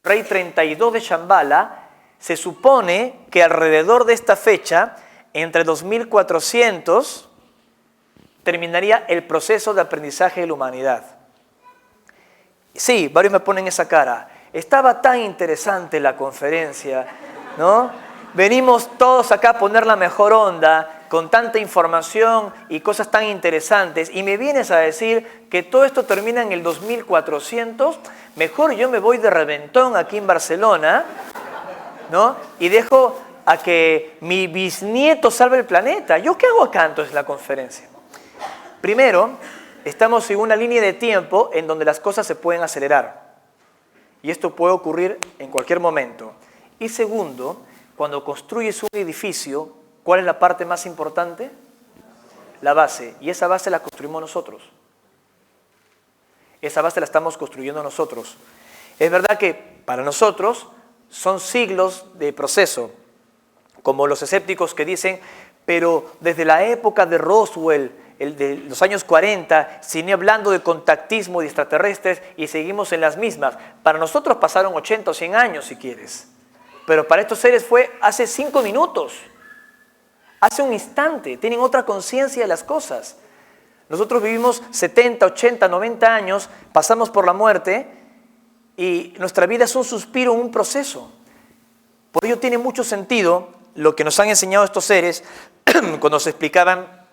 rey 32 de Shambhala, se supone que alrededor de esta fecha, entre 2400, terminaría el proceso de aprendizaje de la humanidad. Sí, varios me ponen esa cara. Estaba tan interesante la conferencia, ¿no? Venimos todos acá a poner la mejor onda, con tanta información y cosas tan interesantes, y me vienes a decir que todo esto termina en el 2400, mejor yo me voy de reventón aquí en Barcelona, ¿no? Y dejo a que mi bisnieto salve el planeta. ¿Yo qué hago acá entonces en la conferencia? Primero, estamos en una línea de tiempo en donde las cosas se pueden acelerar. Y esto puede ocurrir en cualquier momento. Y segundo, cuando construyes un edificio, ¿cuál es la parte más importante? La base. Y esa base la construimos nosotros. Esa base la estamos construyendo nosotros. Es verdad que para nosotros son siglos de proceso, como los escépticos que dicen, pero desde la época de Roswell, el de los años 40, sigue hablando de contactismo de extraterrestres y seguimos en las mismas. Para nosotros pasaron 80 o 100 años, si quieres. Pero para estos seres fue hace 5 minutos, hace un instante. Tienen otra conciencia de las cosas. Nosotros vivimos 70, 80, 90 años, pasamos por la muerte y nuestra vida es un suspiro, un proceso. Por ello tiene mucho sentido lo que nos han enseñado estos seres cuando nos explicaban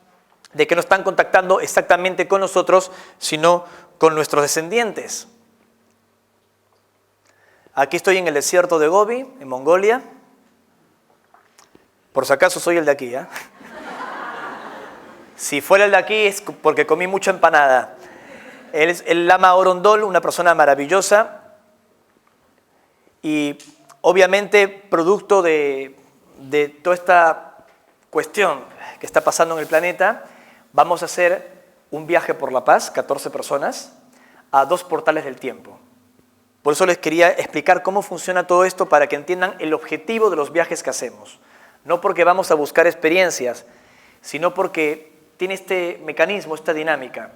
de que no están contactando exactamente con nosotros, sino con nuestros descendientes. Aquí estoy en el desierto de Gobi, en Mongolia. Por si acaso soy el de aquí, ¿eh? Si fuera el de aquí es porque comí mucha empanada. Él es el lama Orondol, una persona maravillosa. Y obviamente producto de toda esta cuestión que está pasando en el planeta, vamos a hacer un viaje por la paz, 14 personas, a 2 portales del tiempo. Por eso les quería explicar cómo funciona todo esto para que entiendan el objetivo de los viajes que hacemos. No porque vamos a buscar experiencias, sino porque tiene este mecanismo, esta dinámica.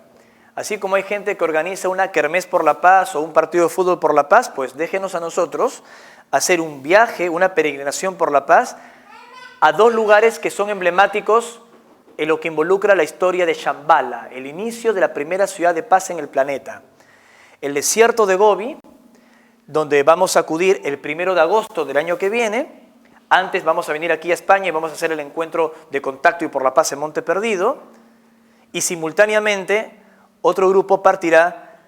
Así como hay gente que organiza una kermés por la paz o un partido de fútbol por la paz, pues déjenos a nosotros hacer un viaje, una peregrinación por la paz a 2 lugares que son emblemáticos en lo que involucra la historia de Shambhala, el inicio de la primera ciudad de paz en el planeta. El desierto de Gobi, donde vamos a acudir el 1 de agosto del año que viene. Antes vamos a venir aquí a España y vamos a hacer el encuentro de contacto y por la paz en Monte Perdido. Y simultáneamente otro grupo partirá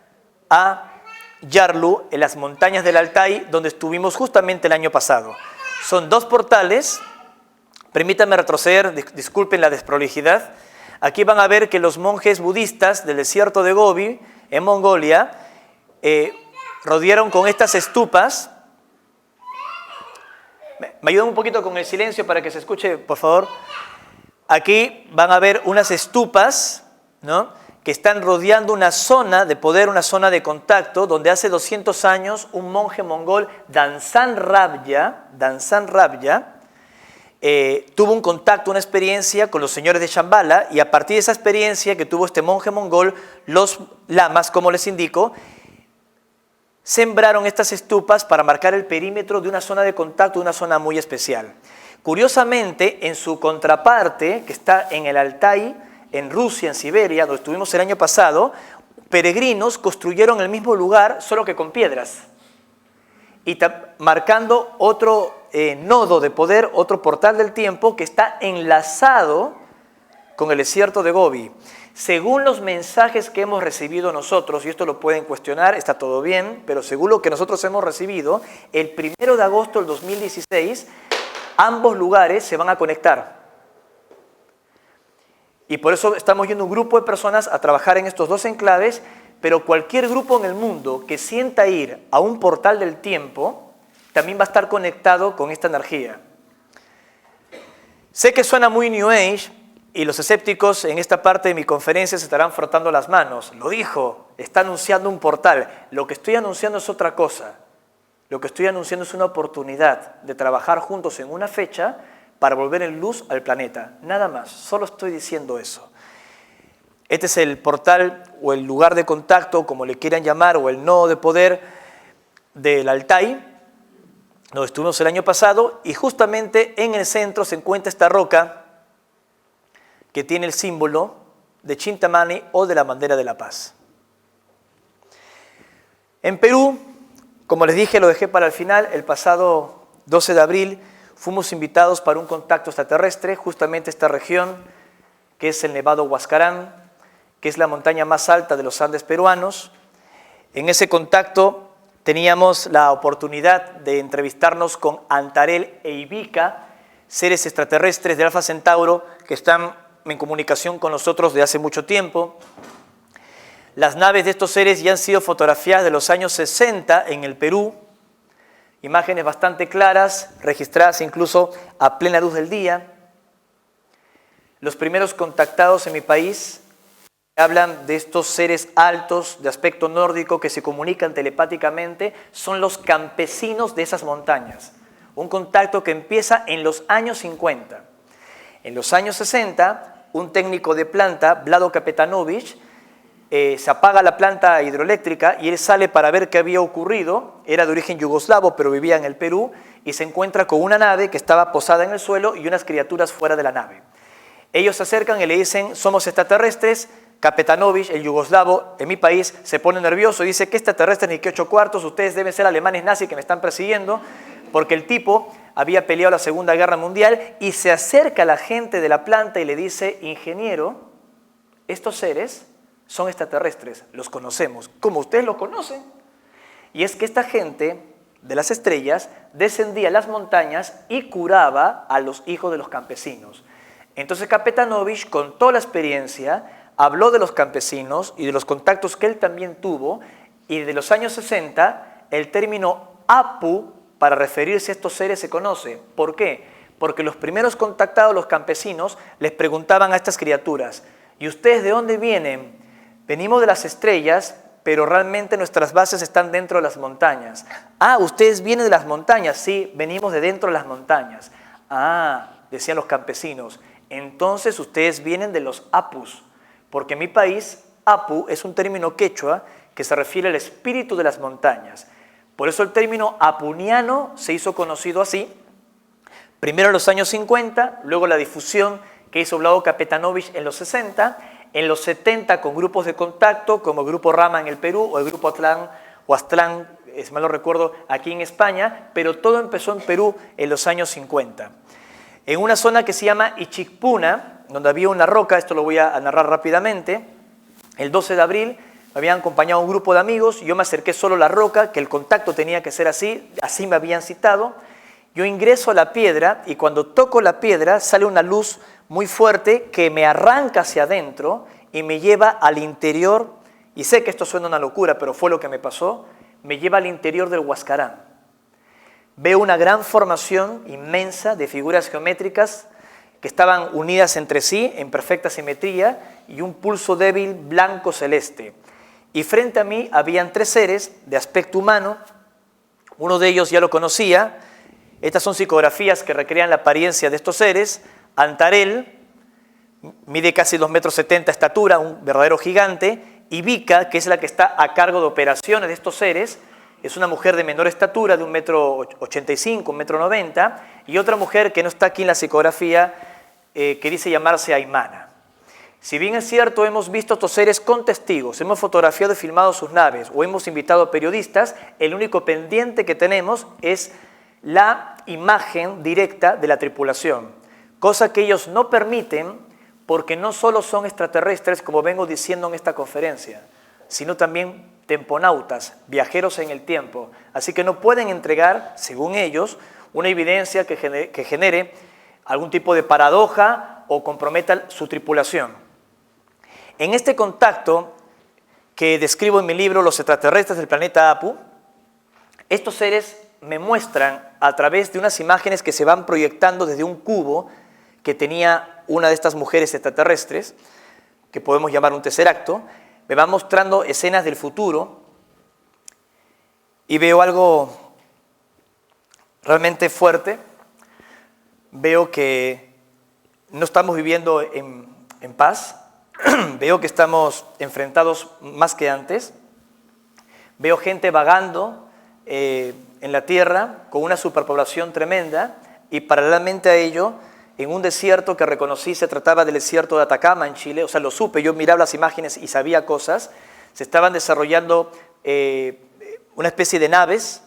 a Yarlu, en las montañas del Altai, donde estuvimos justamente el año pasado. Son 2 portales. Permítanme retroceder, disculpen la desprolijidad. Aquí van a ver que los monjes budistas del desierto de Gobi, en Mongolia, rodearon con estas estupas. ¿Me ayudan un poquito con el silencio para que se escuche, por favor? Aquí van a ver unas estupas, ¿no?, que están rodeando una zona de poder, una zona de contacto, donde hace 200 años un monje mongol, Danzan Rabja, tuvo un contacto, una experiencia con los señores de Shambhala, y a partir de esa experiencia que tuvo este monje mongol, los lamas, como les indico, sembraron estas estupas para marcar el perímetro de una zona de contacto, una zona muy especial. Curiosamente, en su contraparte, que está en el Altai, en Rusia, en Siberia, donde estuvimos el año pasado, peregrinos construyeron el mismo lugar, solo que con piedras, y marcando otro nodo de poder, otro portal del tiempo que está enlazado con el desierto de Gobi. Según los mensajes que hemos recibido nosotros, y esto lo pueden cuestionar, está todo bien, pero según lo que nosotros hemos recibido, el 1 de agosto del 2016, ambos lugares se van a conectar. Y por eso estamos yendo un grupo de personas a trabajar en estos 2 enclaves, pero cualquier grupo en el mundo que sienta ir a un portal del tiempo, también va a estar conectado con esta energía. Sé que suena muy New Age, y los escépticos en esta parte de mi conferencia se estarán frotando las manos. Lo dijo, está anunciando un portal. Lo que estoy anunciando es otra cosa. Lo que estoy anunciando es una oportunidad de trabajar juntos en una fecha para volver en luz al planeta. Nada más, solo estoy diciendo eso. Este es el portal o el lugar de contacto, como le quieran llamar, o el nodo de poder del Altai, donde estuvimos el año pasado, y justamente en el centro se encuentra esta roca que tiene el símbolo de Chintamani o de la bandera de la paz. En Perú, como les dije, lo dejé para el final, el pasado 12 de abril fuimos invitados para un contacto extraterrestre, justamente esta región, que es el Nevado Huascarán, que es la montaña más alta de los Andes peruanos. En ese contacto teníamos la oportunidad de entrevistarnos con Antarel e Ivica, seres extraterrestres de Alfa Centauro que están en comunicación con nosotros de hace mucho tiempo. Las naves de estos seres ya han sido fotografiadas de los años 60 en el Perú, imágenes bastante claras, registradas incluso a plena luz del día. Los primeros contactados en mi país hablan de estos seres altos, de aspecto nórdico, que se comunican telepáticamente, son los campesinos de esas montañas. Un contacto que empieza en los años 50. En los años 60, un técnico de planta, Vlado Kapetanovich, se apaga la planta hidroeléctrica y él sale para ver qué había ocurrido. Era de origen yugoslavo, pero vivía en el Perú, y se encuentra con una nave que estaba posada en el suelo y unas criaturas fuera de la nave. Ellos se acercan y le dicen: somos extraterrestres. Kapetanovich, el yugoslavo, en mi país, se pone nervioso y dice: ¿qué extraterrestres ni qué 8 cuartos? Ustedes deben ser alemanes nazis que me están persiguiendo, porque el tipo había peleado la Segunda Guerra Mundial, y se acerca a la gente de la planta y le dice: ingeniero, estos seres son extraterrestres, los conocemos, como ustedes lo conocen. Y es que esta gente de las estrellas descendía a las montañas y curaba a los hijos de los campesinos. Entonces Kapetanovich, con toda la experiencia, habló de los campesinos y de los contactos que él también tuvo, y de los años 60 el término Apu para referirse a estos seres se conoce. ¿Por qué? Porque los primeros contactados, los campesinos, les preguntaban a estas criaturas: ¿y ustedes de dónde vienen? Venimos de las estrellas, pero realmente nuestras bases están dentro de las montañas. Ah, ¿ustedes vienen de las montañas? Sí, venimos de dentro de las montañas. Ah, decían los campesinos, entonces ustedes vienen de los Apus, porque en mi país, Apu es un término quechua que se refiere al espíritu de las montañas. Por eso el término apuniano se hizo conocido así, primero en los años 50, luego la difusión que hizo Vlado Kapetanovich en los 60, en los 70 con grupos de contacto como el Grupo Rama en el Perú o el Grupo Aztlán o Aztlán, si mal no recuerdo, aquí en España, pero todo empezó en Perú en los años 50. En una zona que se llama Ichikpuna, donde había una roca, esto lo voy a narrar rápidamente, el 12 de abril me habían acompañado un grupo de amigos, yo me acerqué solo a la roca, que el contacto tenía que ser así me habían citado. Yo ingreso a la piedra y cuando toco la piedra sale una luz muy fuerte que me arranca hacia adentro y me lleva al interior, y sé que esto suena una locura, pero fue lo que me pasó, me lleva al interior del Huascarán. Veo una gran formación inmensa de figuras geométricas que estaban unidas entre sí en perfecta simetría y un pulso débil blanco celeste. Y frente a mí habían tres seres de aspecto humano, uno de ellos ya lo conocía. Estas son psicografías que recrean la apariencia de estos seres. Antarel, mide casi 2,70 metros de estatura, un verdadero gigante. Y Vika, que es la que está a cargo de operaciones de estos seres, es una mujer de menor estatura, de 1,85 metros, 1,90 metros. Y otra mujer que no está aquí en la psicografía, que dice llamarse Aymana. Si bien es cierto, hemos visto a estos seres con testigos, hemos fotografiado y filmado sus naves, o hemos invitado a periodistas, el único pendiente que tenemos es la imagen directa de la tripulación, cosa que ellos no permiten porque no solo son extraterrestres, como vengo diciendo en esta conferencia, sino también temponautas, viajeros en el tiempo. Así que no pueden entregar, según ellos, una evidencia que genere algún tipo de paradoja o comprometa su tripulación. En este contacto que describo en mi libro Los extraterrestres del planeta Apu, estos seres me muestran a través de unas imágenes que se van proyectando desde un cubo que tenía una de estas mujeres extraterrestres, que podemos llamar un tesseracto, me van mostrando escenas del futuro y veo algo realmente fuerte. Veo que no estamos viviendo en paz, veo que estamos enfrentados más que antes, veo gente vagando en la tierra con una superpoblación tremenda y paralelamente a ello, en un desierto que reconocí se trataba del desierto de Atacama en Chile, o sea, lo supe, yo miraba las imágenes y sabía cosas, se estaban desarrollando una especie de naves,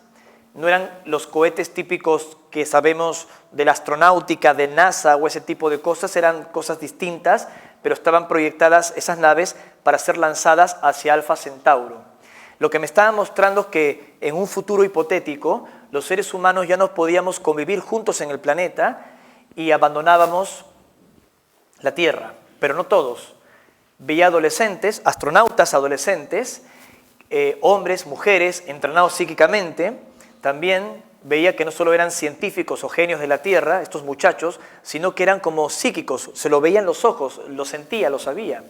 no eran los cohetes típicos que sabemos de la astronáutica, de NASA o ese tipo de cosas, eran cosas distintas, pero estaban proyectadas esas naves para ser lanzadas hacia Alfa Centauro. Lo que me estaba mostrando es que en un futuro hipotético los seres humanos ya no podíamos convivir juntos en el planeta y abandonábamos la Tierra, pero no todos. Veía adolescentes, astronautas adolescentes, hombres, mujeres, entrenados psíquicamente. También veía que no solo eran científicos o genios de la Tierra, estos muchachos, sino que eran como psíquicos, se lo veían los ojos, lo sentía, lo sabía.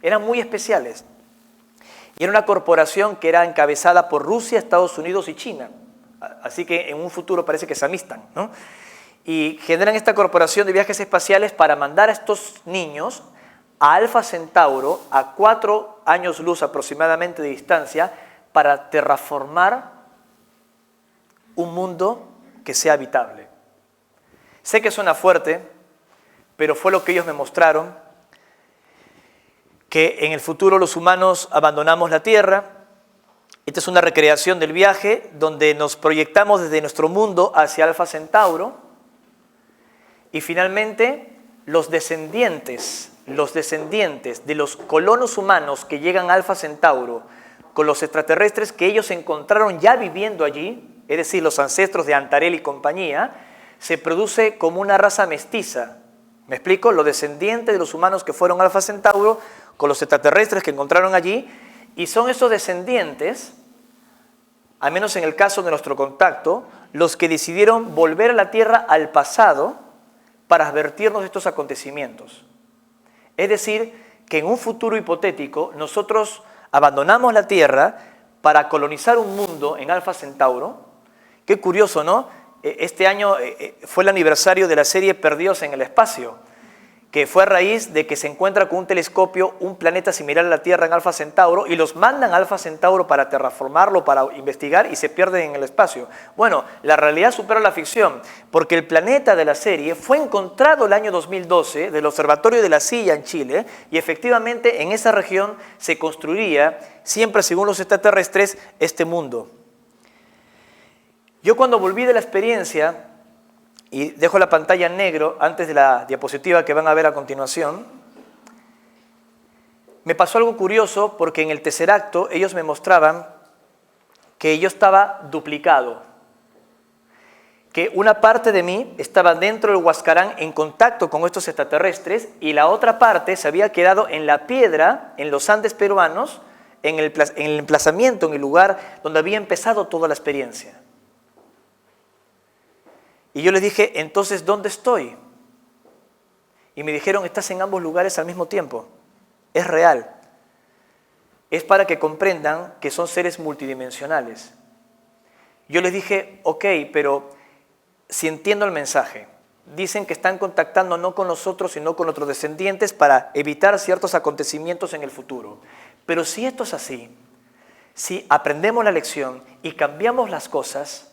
Eran muy especiales. Y era una corporación que era encabezada por Rusia, Estados Unidos y China. Así que en un futuro parece que se amistan, ¿no? Y generan esta corporación de viajes espaciales para mandar a estos niños a Alfa Centauro, a 4 años luz aproximadamente de distancia, para terraformar un mundo que sea habitable. Sé que suena fuerte, pero fue lo que ellos me mostraron, que en el futuro los humanos abandonamos la Tierra. Esta es una recreación del viaje donde nos proyectamos desde nuestro mundo hacia Alfa Centauro Y finalmente, los descendientes de los colonos humanos que llegan a Alfa Centauro con los extraterrestres que ellos encontraron ya viviendo allí, es decir, los ancestros de Antarel y compañía, se produce como una raza mestiza. ¿Me explico? Los descendientes de los humanos que fueron a Alfa Centauro con los extraterrestres que encontraron allí, y son esos descendientes, al menos en el caso de nuestro contacto, los que decidieron volver a la Tierra al pasado para advertirnos de estos acontecimientos. Es decir, que en un futuro hipotético nosotros abandonamos la Tierra para colonizar un mundo en Alfa Centauro. Qué curioso, ¿no? Este año fue el aniversario de la serie Perdidos en el Espacio, que fue a raíz de que se encuentra con un telescopio un planeta similar a la Tierra en Alfa Centauro y los mandan a Alfa Centauro para terraformarlo, para investigar, y se pierden en el espacio. Bueno, la realidad supera la ficción, porque el planeta de la serie fue encontrado el año 2012 del Observatorio de la Silla en Chile, y efectivamente en esa región se construiría, siempre según los extraterrestres, este mundo. Yo cuando volví de la experiencia, y dejo la pantalla en negro antes de la diapositiva que van a ver a continuación, me pasó algo curioso porque en el tercer acto ellos me mostraban que yo estaba duplicado, que una parte de mí estaba dentro del Huascarán en contacto con estos extraterrestres y la otra parte se había quedado en la piedra, en los Andes peruanos, en el emplazamiento, en el lugar donde había empezado toda la experiencia. Y yo les dije, entonces, ¿dónde estoy? Y me dijeron, estás en ambos lugares al mismo tiempo. Es real. Es para que comprendan que son seres multidimensionales. Yo les dije, ok, pero si entiendo el mensaje, dicen que están contactando no con nosotros, sino con otros descendientes para evitar ciertos acontecimientos en el futuro. Pero si esto es así, si aprendemos la lección y cambiamos las cosas,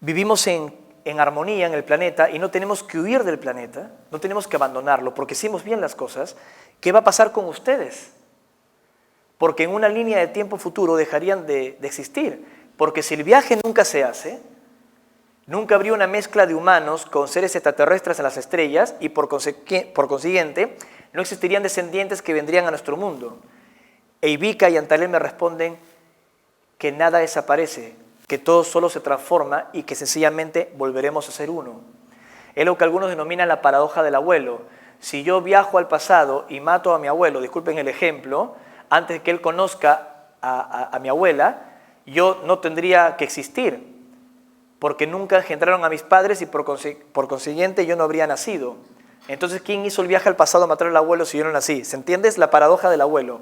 vivimos en armonía en el planeta y no tenemos que huir del planeta, no tenemos que abandonarlo porque hicimos bien las cosas. ¿Qué va a pasar con ustedes? Porque en una línea de tiempo futuro dejarían de existir. Porque si el viaje nunca se hace, nunca habría una mezcla de humanos con seres extraterrestres en las estrellas y por consiguiente no existirían descendientes que vendrían a nuestro mundo. Eivika y Antalén me responden que nada desaparece, que todo solo se transforma y que sencillamente volveremos a ser uno. Es lo que algunos denominan la paradoja del abuelo. Si yo viajo al pasado y mato a mi abuelo, disculpen el ejemplo, antes de que él conozca a mi abuela, yo no tendría que existir, porque nunca engendraron a mis padres y por consiguiente yo no habría nacido. Entonces, ¿quién hizo el viaje al pasado a matar al abuelo si yo no nací? ¿Se entiende? Es la paradoja del abuelo.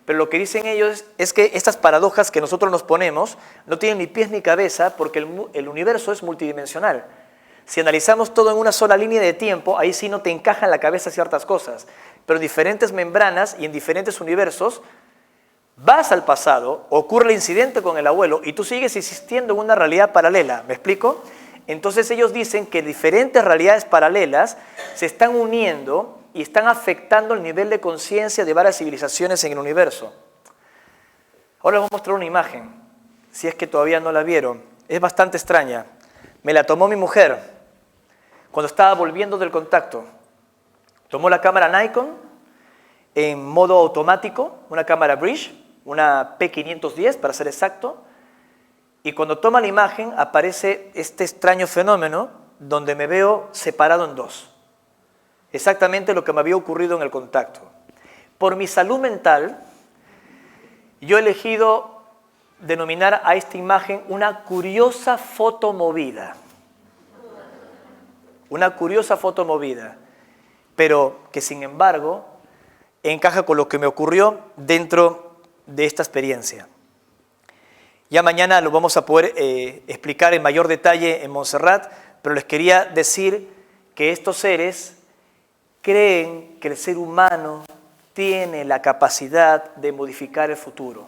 Pero lo que dicen ellos es que estas paradojas que nosotros nos ponemos no tienen ni pies ni cabeza porque el universo es multidimensional. Si analizamos todo en una sola línea de tiempo, ahí sí no te encaja en la cabeza ciertas cosas. Pero en diferentes membranas y en diferentes universos, vas al pasado, ocurre el incidente con el abuelo y tú sigues existiendo en una realidad paralela. ¿Me explico? Entonces ellos dicen que diferentes realidades paralelas se están uniendo y están afectando el nivel de conciencia de varias civilizaciones en el universo. Ahora les voy a mostrar una imagen, si es que todavía no la vieron. Es bastante extraña. Me la tomó mi mujer cuando estaba volviendo del contacto. Tomó la cámara Nikon en modo automático, una cámara Bridge, una P510 para ser exacto, y cuando toma la imagen aparece este extraño fenómeno donde me veo separado en dos. Exactamente lo que me había ocurrido en el contacto. Por mi salud mental, yo he elegido denominar a esta imagen una curiosa foto movida. Una curiosa foto movida, pero que sin embargo encaja con lo que me ocurrió dentro de esta experiencia. Ya mañana lo vamos a poder explicar en mayor detalle en Montserrat, pero les quería decir que estos seres creen que el ser humano tiene la capacidad de modificar el futuro.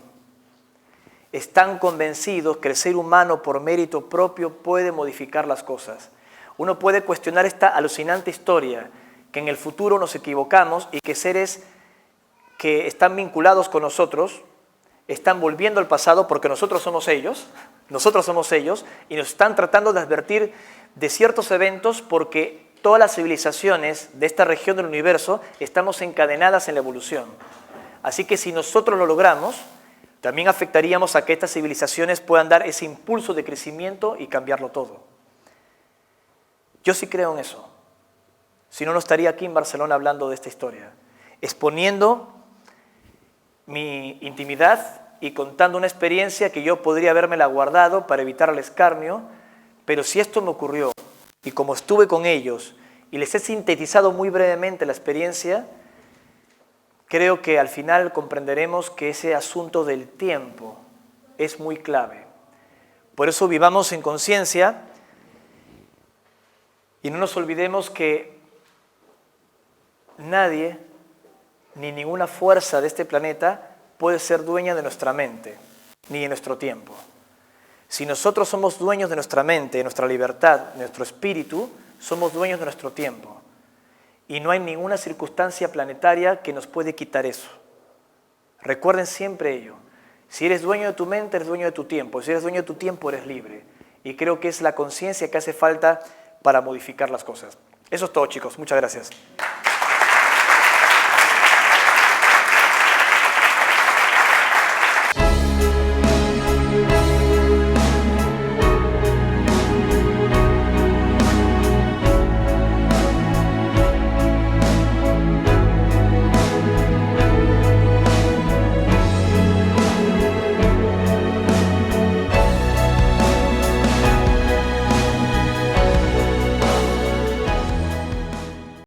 Están convencidos que el ser humano por mérito propio puede modificar las cosas. Uno puede cuestionar esta alucinante historia, que en el futuro nos equivocamos y que seres que están vinculados con nosotros están volviendo al pasado porque nosotros somos ellos y nos están tratando de advertir de ciertos eventos porque todas las civilizaciones de esta región del universo estamos encadenadas en la evolución. Así que si nosotros lo logramos, también afectaríamos a que estas civilizaciones puedan dar ese impulso de crecimiento y cambiarlo todo. Yo sí creo en eso. Si no, no estaría aquí en Barcelona hablando de esta historia, exponiendo mi intimidad y contando una experiencia que yo podría habérmela guardado para evitar el escarnio, pero si esto me ocurrió y como estuve con ellos y les he sintetizado muy brevemente la experiencia, creo que al final comprenderemos que ese asunto del tiempo es muy clave. Por eso vivamos en conciencia y no nos olvidemos que nadie ni ninguna fuerza de este planeta puede ser dueña de nuestra mente, ni de nuestro tiempo. Si nosotros somos dueños de nuestra mente, de nuestra libertad, de nuestro espíritu, somos dueños de nuestro tiempo. Y no hay ninguna circunstancia planetaria que nos puede quitar eso. Recuerden siempre ello. Si eres dueño de tu mente, eres dueño de tu tiempo. Si eres dueño de tu tiempo, eres libre. Y creo que es la conciencia que hace falta para modificar las cosas. Eso es todo, chicos. Muchas gracias.